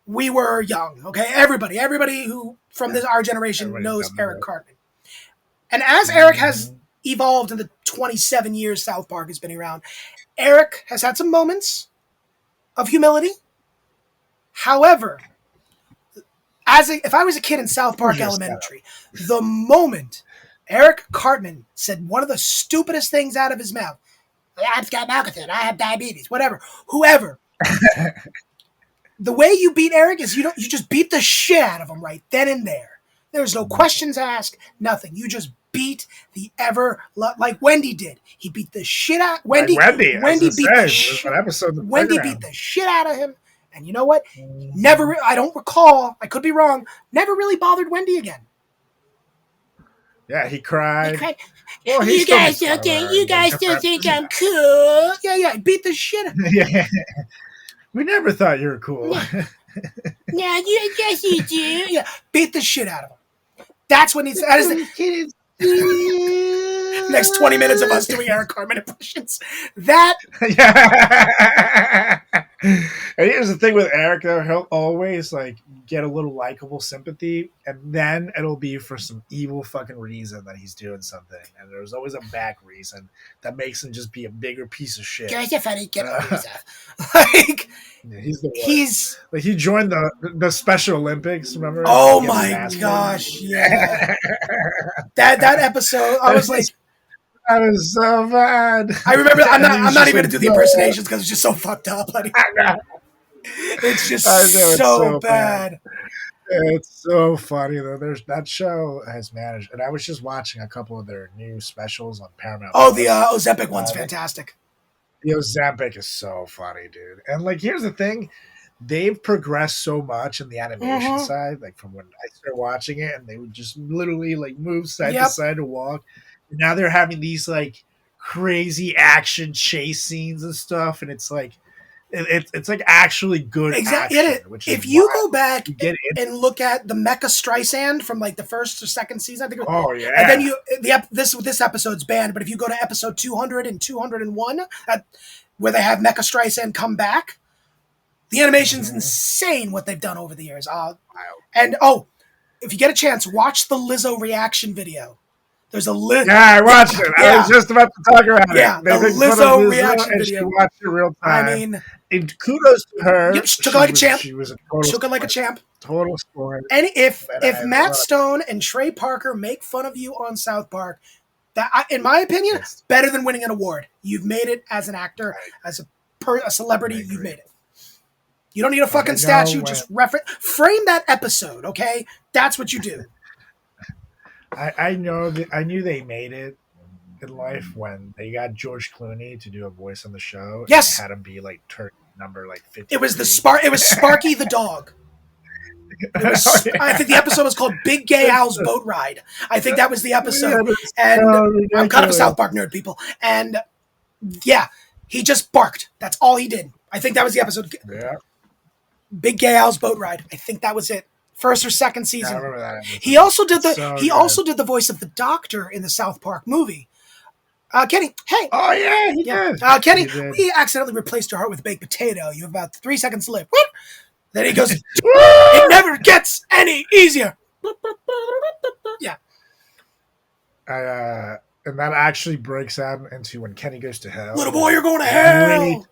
we were young, okay? Everybody who from our generation knows Eric Cartman. And as Eric has evolved in the 27 years South Park has been around, Eric has had some moments of humility. However, if I was a kid in South Park Elementary, the moment Eric Cartman said one of the stupidest things out of his mouth, I've got Malcolm, I have diabetes, whatever, whoever. The way you beat Eric is you just beat the shit out of him right then and there. There's no questions asked, nothing. You just beat the like Wendy did. He beat the shit out Wendy. Wendy beat the shit. Wendy beat the shit out of him. And you know what? I don't recall, I could be wrong, never really bothered Wendy again. Yeah, he cried. Well, you guys still think I'm cool? Yeah, beat the shit out of him. Yeah. We never thought you were cool. Yeah, yes you do. Yeah, beat the shit out of him. That's what needs. That is next 20 minutes of us doing Eric Cartman impressions. That. Yeah. And here's the thing with Eric, though, he'll always like get a little likable sympathy, and then it'll be for some evil fucking reason that he's doing something, and there's always a back reason that makes him just be a bigger piece of shit. Guys are funny. Get over yourself. Like, yeah, he's the worst. Like he joined the Special Olympics. Remember? Oh my gosh! Yeah. that episode, I was like. That was so bad. I remember. I'm not even gonna do the impersonations because it's just so fucked up. It's just so bad. It's so funny though. That show has managed, and I was just watching a couple of their new specials on Paramount. Oh, the Ozempic one's fantastic. The Ozempic is so funny, dude. And like, here's the thing. They've progressed so much in the animation side, like from when I started watching it, and they would just literally like move side to side to walk. Now they're having these like crazy action chase scenes and stuff, and it's like it's like actually good action. If you go back and look at the Mecha Streisand from like the first or second season, I think. And then this episode's banned, but if you go to episode 200 and 201, where they have Mecha Streisand come back, the animation's insane. What they've done over the years. And if you get a chance, watch the Lizzo reaction video. There's a Yeah, I watched it. I was just about to talk about it. Yeah, the Lizzo reaction video. She watched it real time. I mean, and kudos to her. Yep, she took it like a champ. She was a champ. Total sport. And if Matt Stone and Trey Parker make fun of you on South Park, that, in my opinion, better than winning an award. You've made it as an actor, as a celebrity. You've made it. You don't need a fucking statue. Just frame that episode, okay? That's what you do. I knew they made it in life when they got George Clooney to do a voice on the show. Yes, and had him be like turn number like 50. It was It was Sparky the dog. I think the episode was called Big Gay Al's Boat Ride. I think that was the episode. And I'm kind of a South Park nerd, people. And yeah, he just barked. That's all he did. I think that was the episode. Yeah. Big Gay Al's Boat Ride. I think that was it. First or second season. I remember that. He also did the voice of the Doctor in the South Park movie. Kenny, hey. Oh yeah, he did. Kenny, we accidentally replaced your heart with baked potato. You have about 3 seconds to live. What? Then he goes, it never gets any easier. Yeah. And that actually breaks out into when Kenny goes to hell. Little boy, you're going to hell.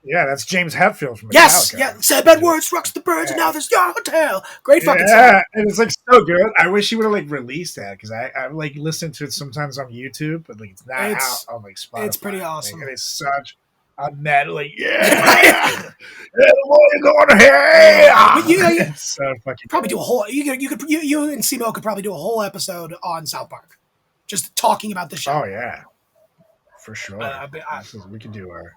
Yeah, that's James Hetfield from Metallica. Yes, yeah. Said bad words, rocks the birds, and now there's your hotel. Great fucking song. Yeah, and it's like so good. I wish he would have like released that because I like listen to it sometimes on YouTube, but like it's not out on like Spotify. It's pretty awesome. Like, it is such on that, like, yeah, you're going here. But you It's so fucking probably do a whole. You and Simo could probably do a whole episode on South Park, just talking about the show. Oh yeah, for sure. We can do our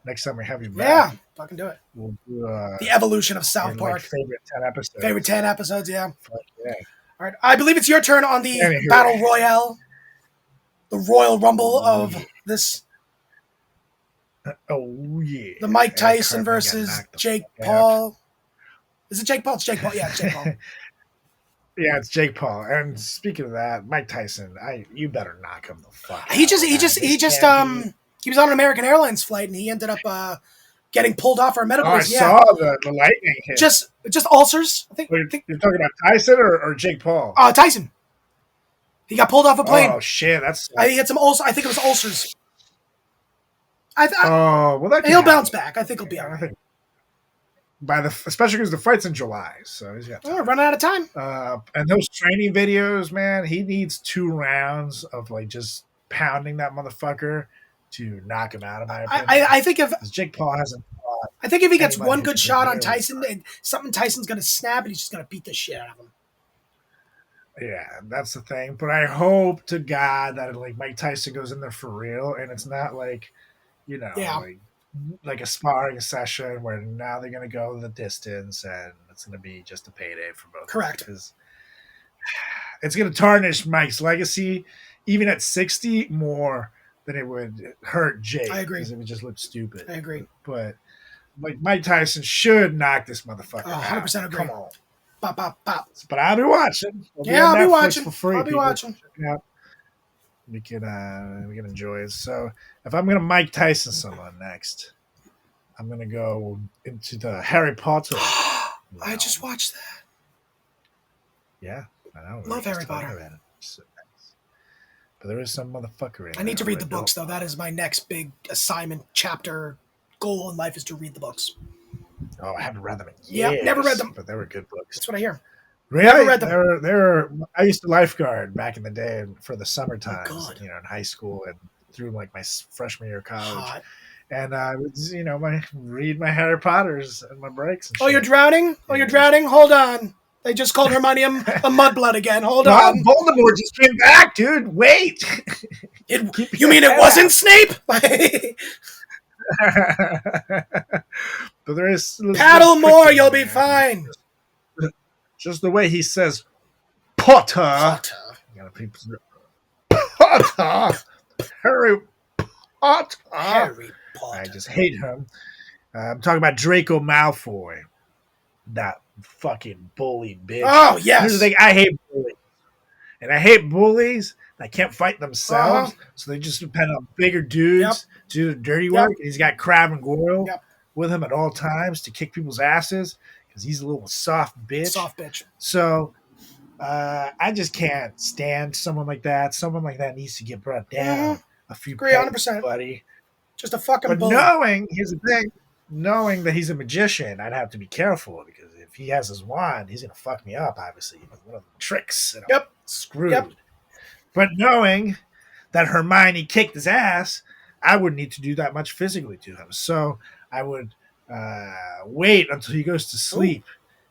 next time we have you back. Yeah, fucking do it. We'll do The evolution of South Park. like favorite 10 episodes. Favorite 10 episodes, yeah. Fuck yeah. All right, I believe it's your turn on the Anywho. Battle Royale, the Royal Rumble of this. Oh yeah. The Mike Eric Tyson Cartman got versus knocked the Jake fuck out. Paul. Is it Jake Paul? It's Jake Paul. Yeah, it's Jake Paul. Yeah, it's Jake Paul. And speaking of that, Mike Tyson, you better knock him the fuck out. He was on an American Airlines flight and he ended up getting pulled off our medical. I saw the lightning hit. Just ulcers. I think. You're talking about Tyson or Jake Paul? Tyson. He got pulled off a plane. Oh shit, that's. He had some ulcers. I think it was ulcers. Well, that he'll bounce back. I think he'll be all right. Especially because the fight's in July, so he's got time. We're running out of time. And those training videos, man, he needs 2 rounds of like just pounding that motherfucker to knock him out. In my opinion, I think if Jake Paul hasn't. I think if he gets Anybody one who's good been shot on here. Tyson, and something Tyson's going to snap, and he's just going to beat the shit out of him. Yeah, that's the thing. But I hope to God that like Mike Tyson goes in there for real, and it's not like, like a sparring session where now they're going to go the distance, and it's going to be just a payday for both. Correct. Because it's going to tarnish Mike's legacy, even at 60, more than it would hurt Jake. I agree. Because it would just look stupid. I agree. But like Mike Tyson should knock this motherfucker out. 100% agree. Come on. Pop, pop, pop. But I'll be watching. I'll be Netflix watching. for free. I'll be people. watching. Check it out. We can enjoy it. So if I'm gonna Mike Tyson someone next, I'm gonna go into the Harry Potter. I just watched that. Yeah, I know. Love Harry Potter. So nice. But there is some motherfucker in I need to read the don't- books, though. That is my next big assignment, chapter, goal in life is to read the books. Oh, I haven't read them in Yeah, years. never read them. But they were good books. That's what I hear. Really? Never read them. They were. I used to lifeguard back in the day for the summer times, God. in high school and through like my freshman year of college. Hot. And I would, read my Harry Potters and my breaks. And Oh, shit. you're drowning? Oh, you're drowning? Hold on. They just called Hermione a mudblood again. Hold Wow, on. Voldemort just came back, dude. Wait. You mean it wasn't Snape? But there is Paddle more, you'll be fine. Just the way he says Potter. Potter. Harry Potter. Harry Potter. I just hate him. I'm talking about Draco Malfoy. That fucking bully bitch. Oh, yes. Here's the thing. I hate bullies. And I hate bullies that can't fight themselves. So they just depend on bigger dudes to do the dirty work. And he's got Crab and Goyle with him at all times to kick people's asses because he's a little soft bitch. Soft bitch. So I just can't stand someone like that. Someone like that needs to get brought down a few Agree, 100%. buddy. Just a fucking But bully. here's the thing, knowing that he's a magician, I'd have to be careful because if he has his wand, he's going to fuck me up, obviously. One of the tricks. And I'm screwed. Yep. But knowing that Hermione kicked his ass, I wouldn't need to do that much physically to him. So I would wait until he goes to sleep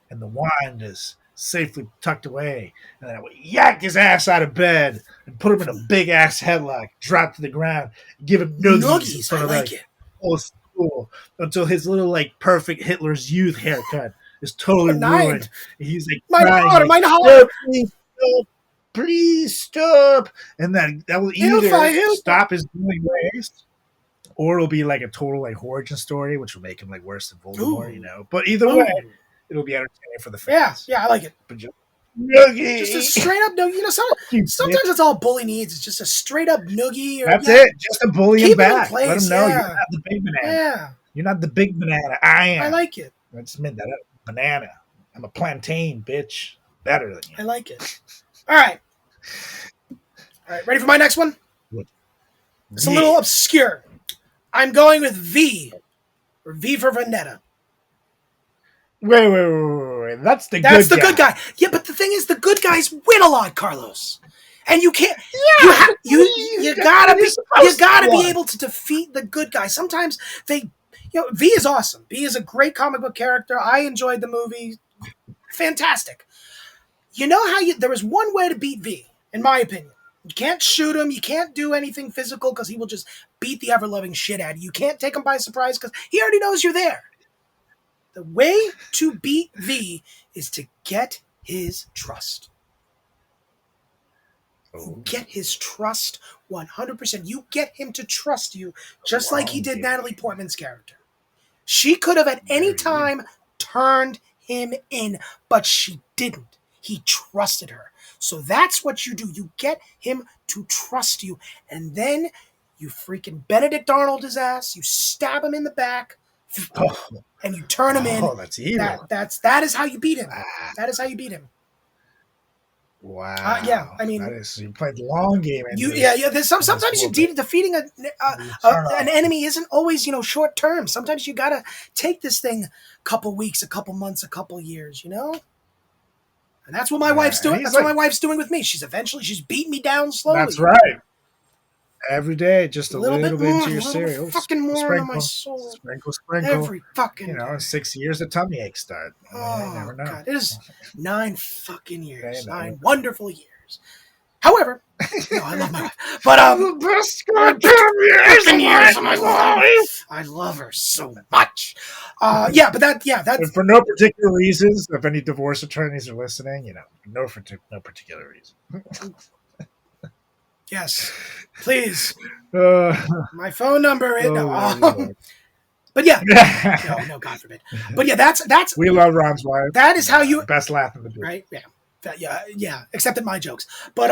and the wand is safely tucked away. And then I would yank his ass out of bed and put him in a big ass headlock, drop to the ground, give him noogies in front of like it. whole school until his little like perfect Hitler's youth haircut is totally ruined. He's like, Mein Haare. "No, please stop. Please stop." And then that will either stop his bullying ways, or it'll be like a total like origin story, which will make him like worse than Voldemort, But either way, it'll be entertaining for the fans. Yeah, I like it. But just a straight up noogie. Sometimes that's all bully needs. It's just a straight up noogie. Or, that's it. Just a bully him back. Place, let him know you're not the big banana. Yeah. You're not the big banana. I am. I like it. I just made that up. Banana. I'm a plantain, bitch. Better than you. I like it. All right. Ready for my next one? It's a little obscure. I'm going with V. Or V for Vendetta. Wait. That's the good guy. Yeah, but the thing is, the good guys win a lot, Carlos. And you can't. Yeah, You gotta be able to defeat the good guy. Sometimes they, V is awesome. V is a great comic book character. I enjoyed the movie. Fantastic. You know how there was one way to beat V, in my opinion. You can't shoot him. You can't do anything physical because he will just beat the ever-loving shit out of you. You can't take him by surprise because he already knows you're there. The way to beat V is to get his trust. You get his trust 100%. You get him to trust you just like he did Natalie Portman's character. She could have at any time turned him in, but she didn't. He trusted her. So that's what you do. You get him to trust you, and then you freaking Benedict Arnold his ass. You stab him in the back, and you turn him in. Oh, that's evil. That is how you beat him. That is how you beat him. Wow. Yeah, I mean, you played the long game. Sometimes defeating an enemy isn't always short term. Sometimes you gotta take this thing a couple weeks, a couple months, a couple years. And that's what my wife's doing. That's what my wife's doing with me. She's beating me down slowly. That's right. Every day, just a little bit more, into your cereal. Fucking more on my soul. Sprinkle. Every fucking in 6 years, the tummy aches start. Oh, you never know. God. It is 9 fucking years. 9 wonderful years. However, I love my wife. But the best goddamn years of my life. I love her so much. That's and for no particular reasons. If any divorce attorneys are listening, no particular reason. Yes, please. My phone number is but yeah, no, God forbid. But yeah, that's. We love Ron's wife. That is how you best laugh in the group, right? Yeah. Except at my jokes, but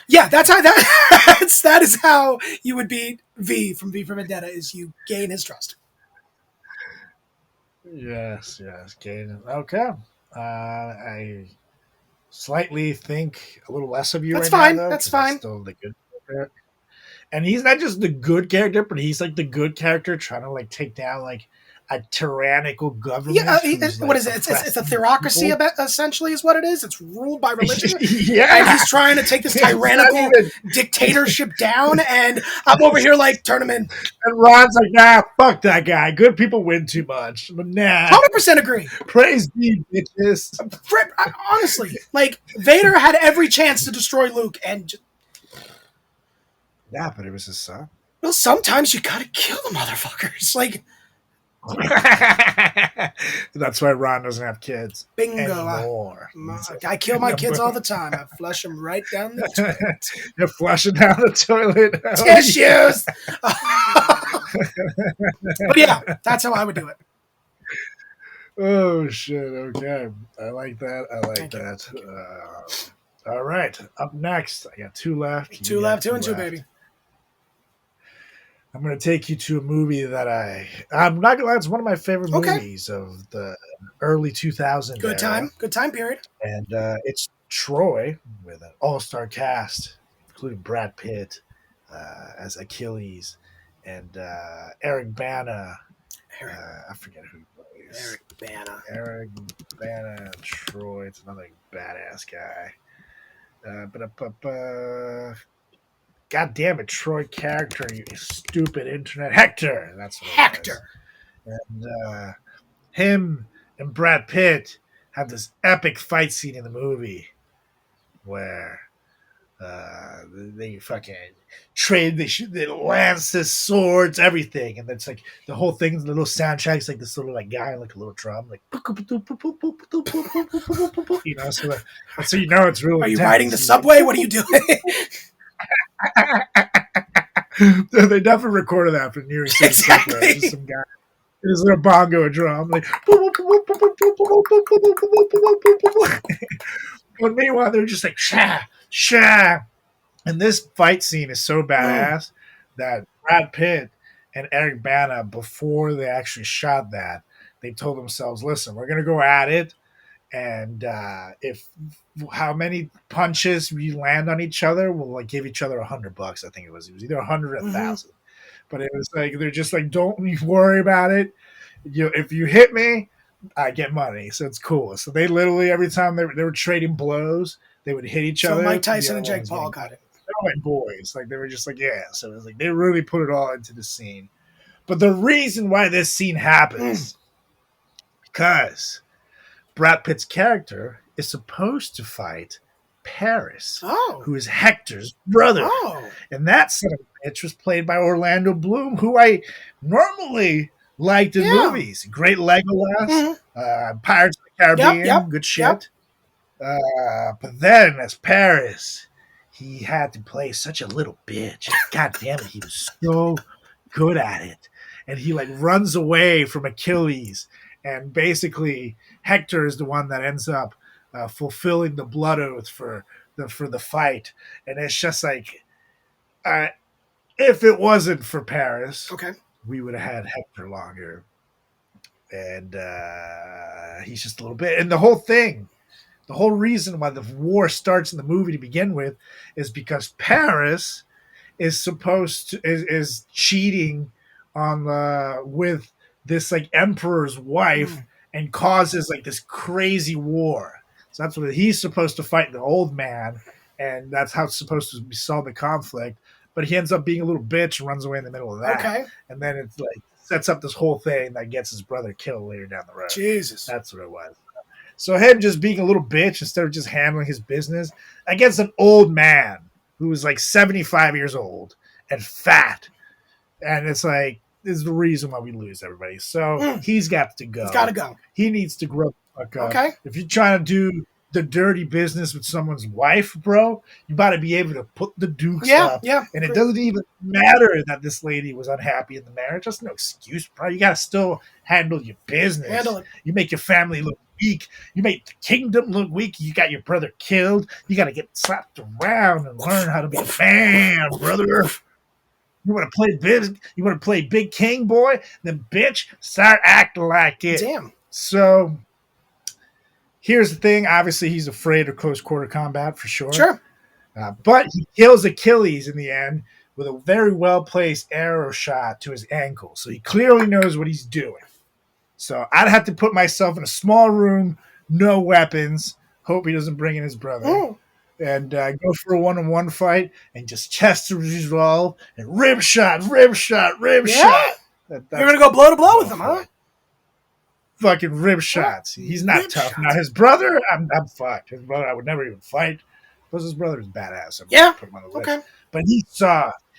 yeah, that is how you would beat V from Vendetta. Is you gain his trust. Yes, gain. Okay, I slightly think a little less of you. That's right fine. Now, though, that's fine. Still the good character. And he's not just the good character, but he's like the good character trying to take down a tyrannical government. Yeah, what is it? It's a theocracy, essentially, is what it is. It's ruled by religion. Yeah, and he's trying to take this tyrannical dictatorship down, and I'm over here turn him in. And Ron's like, nah, fuck that guy. Good people win too much. But nah, 100% agree. Praise be, bitches. Honestly, Vader had every chance to destroy Luke, and yeah, but it was his son. Well, sometimes you gotta kill the motherfuckers. That's why Ron doesn't have kids. Bingo. Anymore. I kill my kids all the time. I flush them right down the toilet. You flush it down the toilet. Tissues. But yeah, that's how I would do it. Oh shit! Okay, I like that. All right, up next, I got 2 left. 2 left, 2 and 2, baby. I'm going to take you to a movie that I'm not going to lie, it's one of my favorite movies of the early 2000s. Good time period. And it's Troy with an all-star cast, including Brad Pitt as Achilles and Eric Bana. I forget who he plays. Eric Bana, Troy. It's another badass guy. God damn it, Troy character, you stupid internet. Hector. That's what Hector. And him and Brad Pitt have this epic fight scene in the movie where they fucking trade, they lances, swords, everything, and it's the whole thing, the little soundtrack's this little guy a little drum, so it's really. Are you riding the subway? What are you doing? They definitely recorded that for New York City. Exactly. Some guy, his little bongo drum, but meanwhile they're just sha. And this fight scene is so badass that Brad Pitt and Eric Bana, before they actually shot that, they told themselves, "Listen, we're gonna go at it, and if how many punches we land on each other, we'll give each other $100. I think it was either 100 or 1,000. But it was they're just don't worry about it. If you hit me, I get money, so it's cool. So they literally every time they were trading blows, they would hit each So other. Mike the Tyson other and Jake ones Paul wouldn't. got it. They were like boys. Like they were just like, yeah. So it was like they really put it all into the scene. But the reason why this scene happens, because Brad Pitt's character is supposed to fight Paris, Oh. who is Hector's brother. Oh. And that son of a bitch was played by Orlando Bloom, who I normally liked in movies. Great Legolas, Pirates of the Caribbean, good shit. But then as Paris, he had to play such a little bitch. God damn it, he was so good at it. And he like runs away from Achilles, and basically Hector is the one that ends up fulfilling the blood oath for the fight. And it's just like, if it wasn't for Paris, we would have had Hector longer. And he's just a little bit. And the whole reason why the war starts in the movie to begin with is because Paris is supposed to is cheating on with this like emperor's wife and causes like this crazy war. So that's what he's supposed to fight the old man, and that's how it's supposed to be solve the conflict. But he ends up being a little bitch and runs away in the middle of that. And then it's like sets up this whole thing that gets his brother killed later down the road. Jesus. That's what it was. So him just being a little bitch instead of just handling his business against an old man who was like 75 years old and fat. And it's like, this is the reason why we lose everybody. So he's got to go. He's got to go. He needs to grow the fuck up. If you're trying to do the dirty business with someone's wife, bro, you got to be able to put the dukes up. And it doesn't even matter that this lady was unhappy in the marriage. That's no excuse, bro. You got to still handle your business. Handle it. You make your family look weak. You make the kingdom look weak. You got your brother killed. You got to get slapped around and learn how to be a man, brother. You want to play big? You want to play big king, boy? Then, bitch, start acting like it. Damn. So, here's the thing. Obviously, he's afraid of close quarter combat for sure. Sure. But he kills Achilles in the end with a very well placed arrow shot to his ankle. So he clearly knows what he's doing. So I'd have to put myself in a small room, no weapons, hope he doesn't bring in his brother, and go for a one-on-one fight and just chest to resolve and rib shot. You're going to go blow to blow with him, huh? Fucking rib shots. He's not tough. Now his brother, I'm fucked. His brother, I would never even fight. Because his brother is badass. Put him on the list. But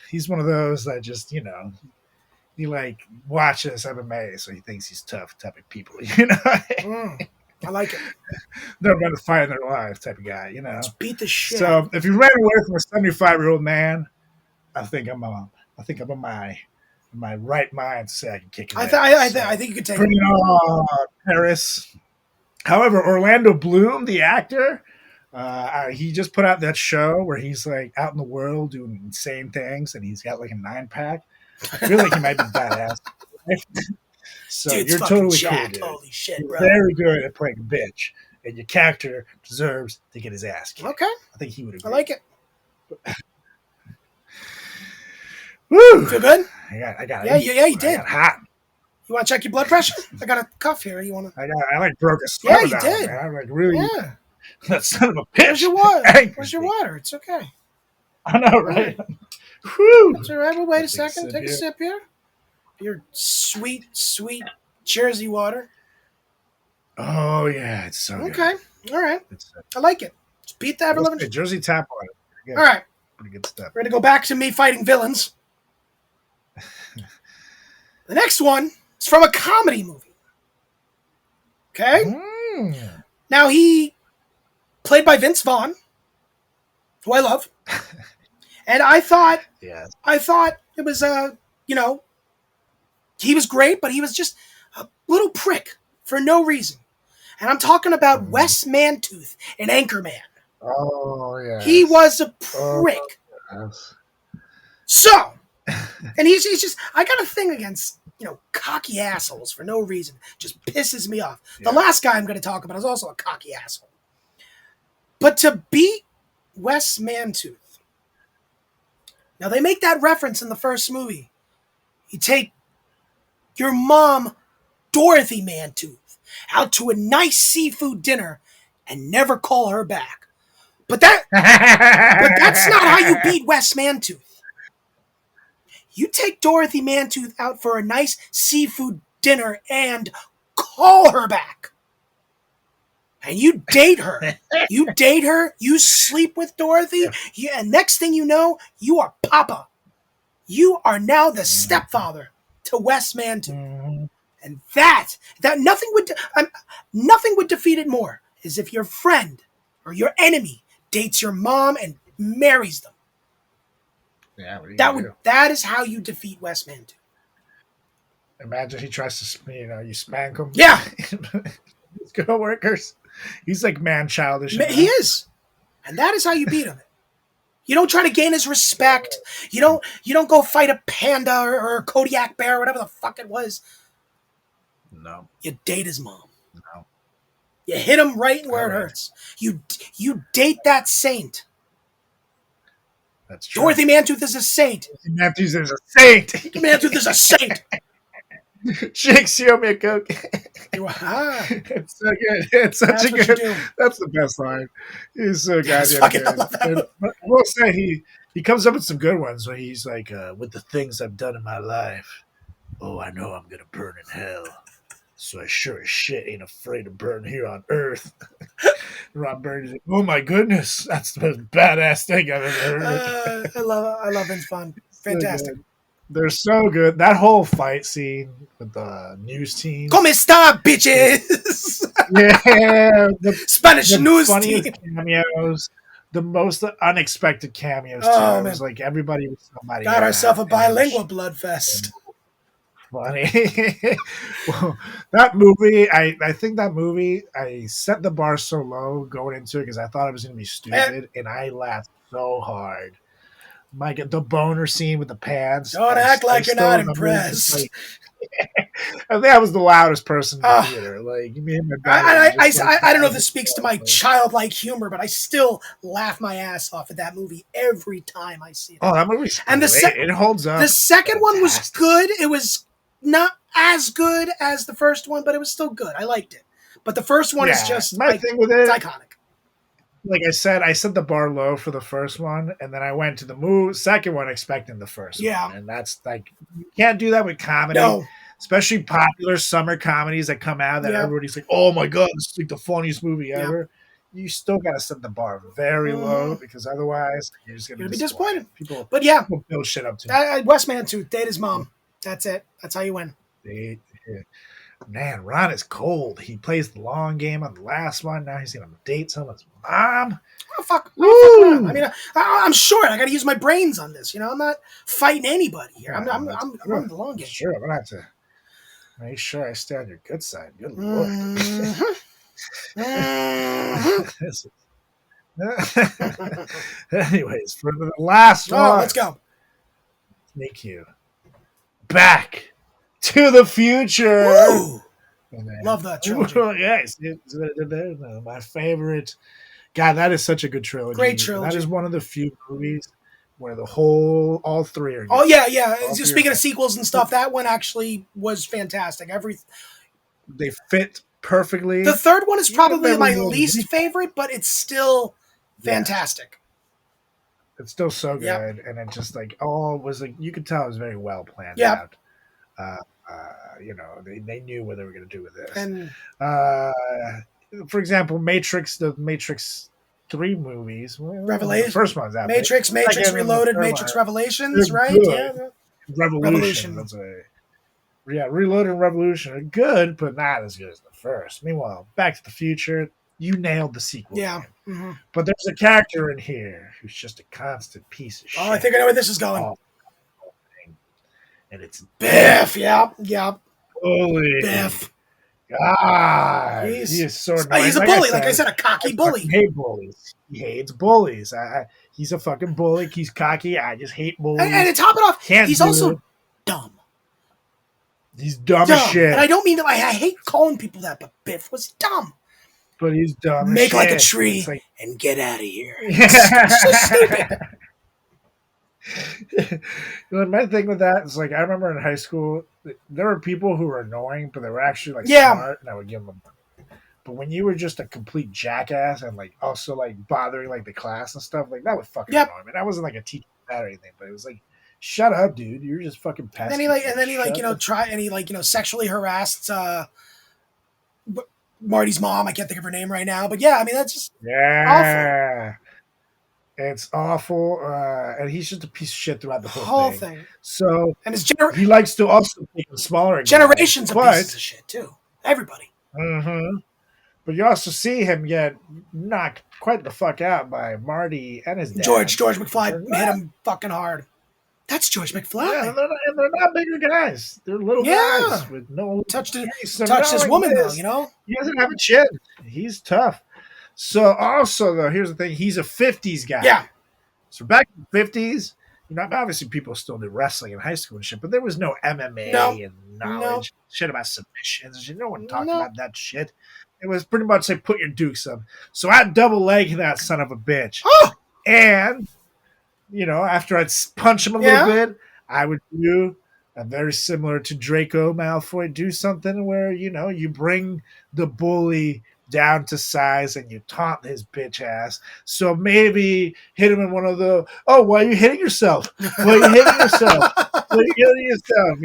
he's one of those that just, he like watches MMA, so he thinks he's tough type of people, I like it. They're about to fight in their life type of guy, Just beat the shit. So if you ran away from a 75-year-old man, I think I'm in my right mind to say I can kick his ass. I think you could take bring it on, Paris. However, Orlando Bloom, the actor, he just put out that show where he's like out in the world doing insane things, and he's got like a 9-pack. I feel like he might be badass. So Dude's you're fucking totally jacked. cool, dude. Holy shit, You're bro. very good at playing a bitch, and your character deserves to get his ass kicked. Okay. I think he would agree. I like it. Woo! Feel good? I got Yeah, you did. I got hot. You want to check your blood pressure? I got a cuff here. You want to? I like broke a sweat. Yeah, you did. Man. I like really. Yeah. That son of a bitch. Where's your water? Angers Where's your me. water? It's okay. I know, right? Whew. It's all right. Well, wait a Take a second. sip Take a here. sip here. Your sweet, sweet Jersey water. Oh yeah, it's so Okay. good. All right. It's I like it. Just beat the ever living. good. Jersey tap water. Good. All right. Pretty good stuff. We're going to go back to me fighting villains. The next one is from a comedy movie. Okay? Now, he played by Vince Vaughn, who I love. And I thought it was, he was great, but he was just a little prick for no reason. And I'm talking about Wes Mantooth in Anchorman. Oh yeah. He was a prick. Yes. So, and he's just, I got a thing against, cocky assholes for no reason. Just pisses me off. Yeah. The last guy I'm going to talk about is also a cocky asshole. But to beat Wes Mantooth, now they make that reference in the first movie. You take your mom, Dorothy Mantooth, out to a nice seafood dinner and never call her back. But that's not how you beat Wes Mantooth. You take Dorothy Mantooth out for a nice seafood dinner and call her back. And you date her. You date her, you sleep with Dorothy, and next thing you know, you are Papa. You are now the stepfather to Wes Mantooth. And that nothing would defeat it more is if your friend or your enemy dates your mom and marries them. Yeah, that is how you defeat Wes Mantooth. Imagine he tries to, you spank him. Yeah. His co-workers. He's like man-childish. He is. And that is how you beat him. You don't try to gain his respect. You don't go fight a panda or a Kodiak bear or whatever the fuck it was. No. You date his mom. No. You hit him right where it hurts. You date that saint. That's true. Dorothy Mantooth is a saint. Dorothy Mantooth is a saint. Mantooth is a saint. Shakes you me a Coke. It's so good. It's such a good. That's the best line. He's so goddamn good. I will say he comes up with some good ones when he's like, with the things I've done in my life. Oh, I know I'm gonna burn in hell. So I sure as shit ain't afraid to burn here on Earth. Ron Burns, like, oh my goodness, that's the most badass thing I've ever heard. I love Vince Vaughn. Fantastic. So they're so good. That whole fight scene with the news team. ¿Cómo está, bitches? Yeah, the Spanish news team. Cameos, the most unexpected cameos. Oh, too. It man. was like everybody was somebody. Got ourselves a bilingual bloodfest. Funny. Well, that movie, I think that movie, I set the bar so low going into it because I thought it was going to be stupid, and I laughed so hard. The boner scene with the pants. Don't act like you're not impressed. I think I was the loudest person in the theater. Like me and my brother. I don't know if this speaks to my childlike humor, but I still laugh my ass off at that movie every time I see it. Oh, that movie's great. It holds up. The second one was good. It was not as good as the first one, but it was still good. I liked it. But the first one is just my thing with it. It's iconic. Like I said, I set the bar low for the first one, and then I went to the second one expecting the first one. And that's like, you can't do that with comedy. No. Especially popular summer comedies that come out that everybody's like, oh my God, this is like the funniest movie ever. You still got to set the bar very low because otherwise you're just going to be disappointed. People build shit up to Wes Mantooth, date his mom. That's it. That's how you win. Man, Ron is cold. He plays the long game on the last one. Now he's going to date someone's mom. Oh, fuck. I mean, I'm short. I got to use my brains on this. I'm not fighting anybody here. I'm running the long game. Sure, I'm going to have to make sure I stay on your good side. Good Lord. Anyways, for the last one. Let's go. Thank you. Back to the Future. Woo! Love that trilogy. Yes, my favorite. God, that is such a good trilogy. Great trilogy. That is one of the few movies where all three are good. Oh, yeah. Speaking of sequels and stuff, that one actually was fantastic. They fit perfectly. The third one is probably my least favorite, but it's still fantastic. It's still so good, and it just was like you could tell it was very well planned out. They knew what they were going to do with this. And for example, the Matrix 3 movies, Revelation, the first one's out. Matrix Reloaded, Matrix Revelations, right? Good. Yeah, Revolution. Reloaded and Revolution are good, but not as good as the first. Meanwhile, Back to the Future, you nailed the sequel. Yeah. Mm-hmm. But there's a character in here who's just a constant piece of shit. Oh, I think I know where this is going. And it's Biff. Yeah. Bully. Biff. God, he is so annoying. He's a bully, like I said, a cocky bully. He hates bullies. He hates bullies. He's a fucking bully. He's cocky. I just hate bullies. And to top it off, he's also dumb. He's dumb as shit. And I don't mean that I hate calling people that, but Biff was dumb. But he's dumb. Make like a tree and get out of here. It's so stupid. My thing with that is I remember in high school there were people who were annoying, but they were actually smart, and I would give them But when you were just a complete jackass and like also like bothering like the class and stuff, like that would fucking Yep. annoy me. And I wasn't like a teacher or anything, but it was like, shut up, dude. You're just fucking pesky. And then he sexually harassed Marty's mom. I can't think of her name right now, but yeah, I mean that's just yeah. It's awful, and he's just a piece of shit throughout the whole thing. So and his he likes to also take the smaller generations guys, of pieces of shit too. Everybody. Mm-hmm. But you also see him get knocked quite the fuck out by Marty and his dad. George McFly hit him fucking hard. That's George McFly. Yeah, and they're not bigger guys. They're little guys with no touched his woman though. You know, he doesn't have a chin. He's tough. So also though, here's the thing: he's a '50s guy. Yeah. So back in the '50s, obviously people still did wrestling in high school and shit, but there was no MMA and knowledge, shit about submissions and shit. No one talked about that shit. It was pretty much like put your dukes up. So I'd double leg that son of a bitch. Oh! And, after I'd punch him a little bit, I would do a very similar to Draco Malfoy, do something where, you bring the bully down to size and you taunt his bitch ass. So maybe hit him in one of the, why are you hitting yourself? Why are you hitting yourself? Why are you hitting yourself?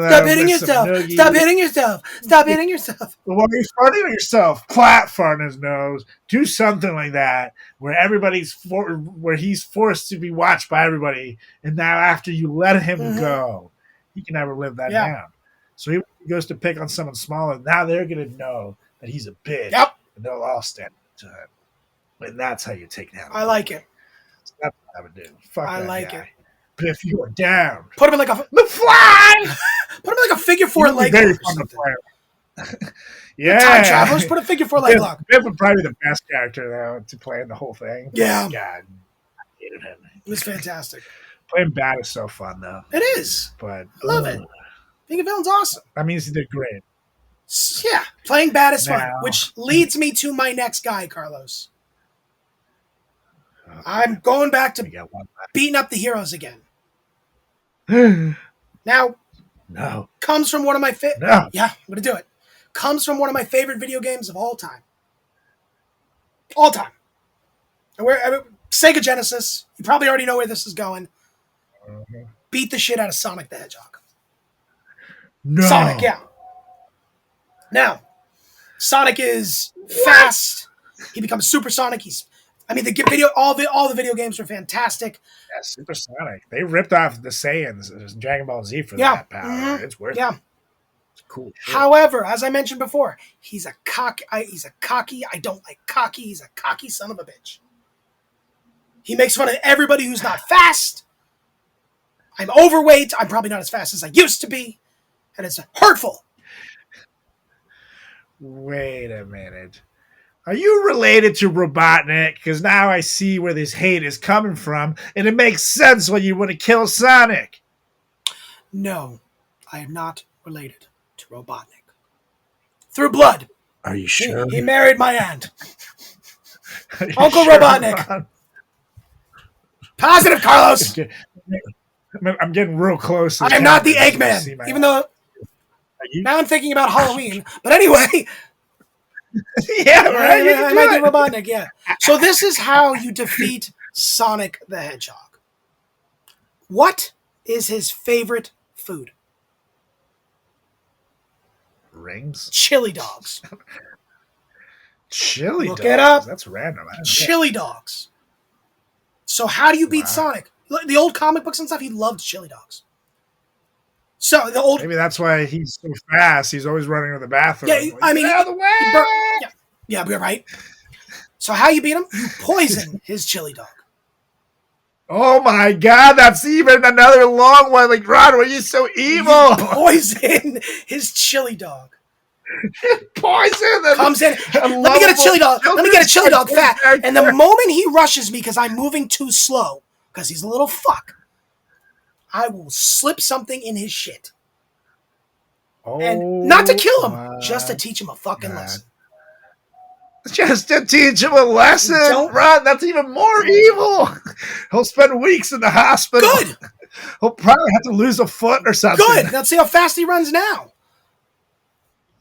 Stop hitting yourself. Stop hitting yourself. Stop hitting yourself. Why are you farting on yourself? Clap fart in his nose. Do something like that where where he's forced to be watched by everybody. And now after you let him go, he can never live that down. So he goes to pick on someone smaller. Now they're going to know that he's a bitch. Yep. And they'll all stand up to him. And that's how you take down. I like it. So that's what I would do. Fuck I that like guy. it. But if you are down, put him in like a McFly. Put him in like a figure four leg very lock. fun to play. Yeah. Time travelers, put a figure four leg lock. Biff would probably be the best character though to play in the whole thing. Yeah. God, I hated him. It was fantastic. Playing bad is so fun though. It is. But I love it. Being a villain's awesome. That means he did great. Yeah, playing bad is fun, which leads me to my next guy, Carlos. I'm going back to beating up the heroes again. Now, comes from one of my favorite. Yeah, I'm going to do it. Comes from one of my favorite video games of all time. All time. Sega Genesis. You probably already know where this is going. Beat the shit out of Sonic the Hedgehog. Sonic, yeah. Now, Sonic is fast. He becomes Supersonic. All the video games are fantastic. Yeah, Supersonic. They ripped off the Saiyans, Dragon Ball Z for that power. It's worth it. It's cool. Shit. However, as I mentioned before, he's a cocky. I don't like cocky. He's a cocky son of a bitch. He makes fun of everybody who's not fast. I'm overweight. I'm probably not as fast as I used to be, and it's hurtful. Wait a minute. Are you related to Robotnik? Because now I see where this hate is coming from, and it makes sense when you want to kill Sonic. No, I am not related to Robotnik. Through blood. Are you sure? He married my aunt. Uncle sure, Robotnik. Ron? Positive, Carlos. I'm getting real close. I am not the Eggman, even though now I'm thinking about Halloween. But anyway. Yeah, right. I might do Robotnik, yeah. So this is how you defeat Sonic the Hedgehog. What is his favorite food? Rings? Chili dogs. Chili dogs? Look it up. That's random. Chili dogs. So how do you beat Sonic? The old comic books and stuff, he loved chili dogs. So maybe that's why he's so fast. He's always running to the bathroom. Yeah, I mean, out of the way. Yeah, we're right. So how you beat him? You poison his chili dog. Oh my God, that's even another long one. Like, Ron, were you so evil? You poison his chili dog. Poison comes in. Let me get a chili dog. Let me get a chili dog fat. And the moment he rushes me because I'm moving too slow, because he's a little fuck, I will slip something in his shit. And not to kill him, just to teach him a fucking lesson. Just to teach him a lesson, Ron. That's even more evil. He'll spend weeks in the hospital. Good. He'll probably have to lose a foot or something. Good. Let's see how fast he runs now.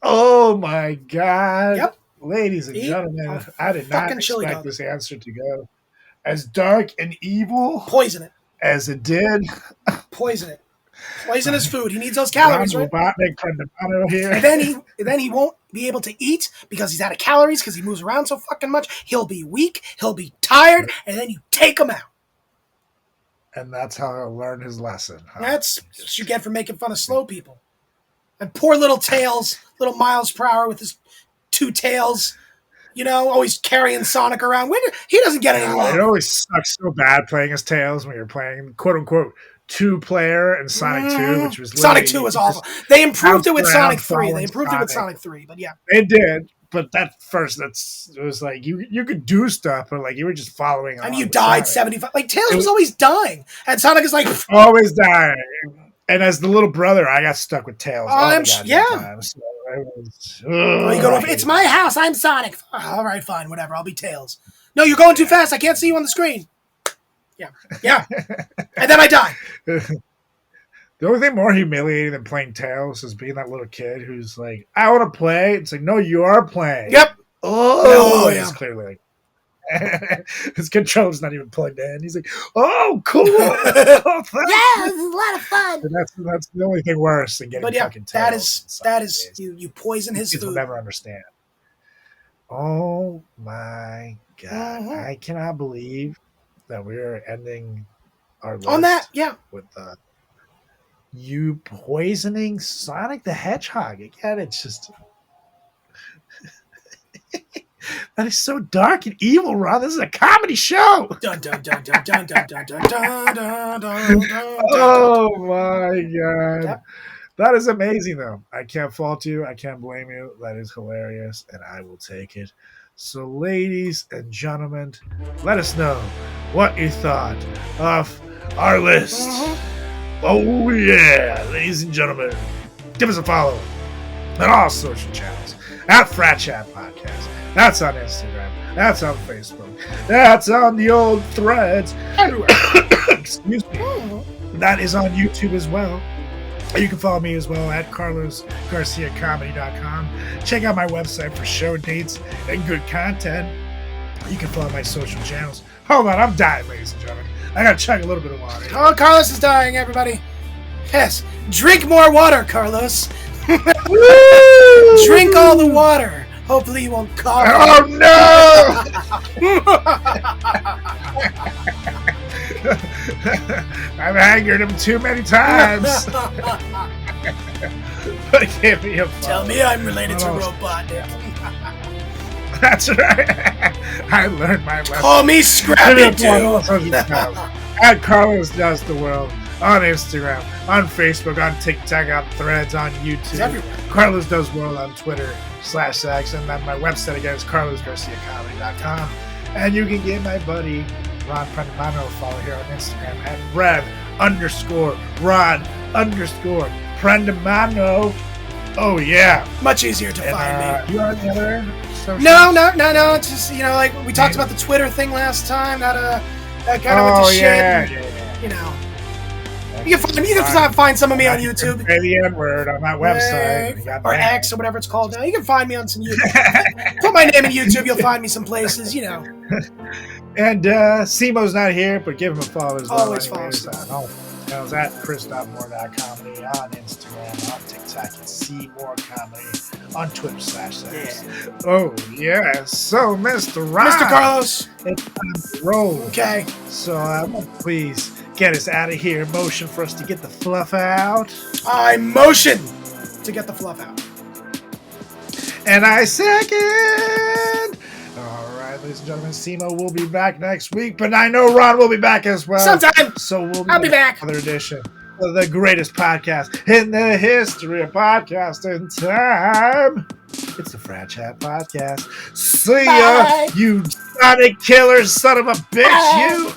Oh my God. Yep. ladies and gentlemen, I did not fucking chili expect dog. this answer to go as dark and evil Poison it. as it did. Poison it. Poison his food. He needs those calories, Ron right? Robotnik Prendimano here. And then he won't be able to eat because he's out of calories because he moves around so fucking much. He'll be weak. He'll be tired, and then you take him out. And that's how he'll learn his lesson. Huh? That's what you get for making fun of slow people. And poor little Tails, little Miles per hour with his 2 tails, always carrying Sonic around. He doesn't get any love. It always sucks so bad playing as Tails when you're playing quote unquote 2-player and Sonic 2, which was Sonic 2 was awful. They improved it with Sonic 3. But yeah. They did, but it was like you could do stuff, but like you were just following. And you died 75. Like Tails was always dying, and Sonic is like always dying. And as the little brother, I got stuck with Tails. Yeah. Time, so it's my house. I'm Sonic. All right, fine, whatever. I'll be Tails. No, you're going too fast. I can't see you on the screen. Yeah. And then I die. The only thing more humiliating than playing Tails is being that little kid who's like, I want to play. It's like, no, you are playing. Yep. Yeah. It's clearly like, his controller's not even plugged in. He's like, oh, cool. Yeah, this is a lot of fun. And that's the only thing worse than getting fucking Tails. That is you poison his food. Will never understand. Oh my God. I cannot believe that we're ending our list on that, with you poisoning Sonic the Hedgehog. Again, it's just that is so dark and evil, Ron. This is a comedy show. Dun, dun, dun, dun, dun, dun, dun, dun, dun, dun, dun, oh my God. Yep. That is amazing, though. I can't fault you. I can't blame you. That is hilarious, and I will take it. So, ladies and gentlemen, let us know what you thought of our list. Oh, yeah. Ladies and gentlemen, give us a follow on all social channels at Frat Chat Podcast. That's on Instagram. That's on Facebook. That's on the old threads. Everywhere. Excuse me. That is on YouTube as well. You can follow me as well at carlosgarciacomedy.com. Check out my website for show dates and good content. You can follow my social channels. Hold on, I'm dying, ladies and gentlemen. I gotta chug a little bit of water. Oh, Carlos is dying, everybody. Yes, drink more water, Carlos. Drink all the water. Hopefully you won't cough. Oh, no! I've angered him too many times. But give me a phone. Tell me I'm related to Robotnik. That's right. I learned my lesson. Call me Scrappy too. At Carlos Does the World on Instagram, on Facebook, on TikTok, on Threads, on YouTube. Carlos Does World on Twitter /X, and then my website again is carlosgarciacomedy.com. And you can get my buddy Ron Prendimano follow here on Instagram at Rev_Ron_Prendimano. Oh yeah, much easier to find me. You on the other social? No. It's just like we talked about the Twitter thing last time. That kind of went to shit. Yeah. You can find some of me on YouTube. Say the N-word on that website. Or X or whatever it's called now. You can find me on some YouTube. Put my name in YouTube, you'll find me some places, And Simo's not here, but give him a follow as well. Always follow. It's at chris.moore.comedy on Instagram, on TikTok, it's C More Comedy, on Twitter /X. Oh, yeah. So, Mr. Ron. Mr. Carlos. It's time to roll. Okay. So, please get us out of here. Motion for us to get the fluff out. I motion to get the fluff out. And I second. All right, ladies and gentlemen, Simo will be back next week, but I know Ron will be back as well. Sometime. So I'll be back. Another edition of the greatest podcast in the history of podcasting time. It's the Frat Chat Podcast. See ya, you Sonic killer son of a bitch, you.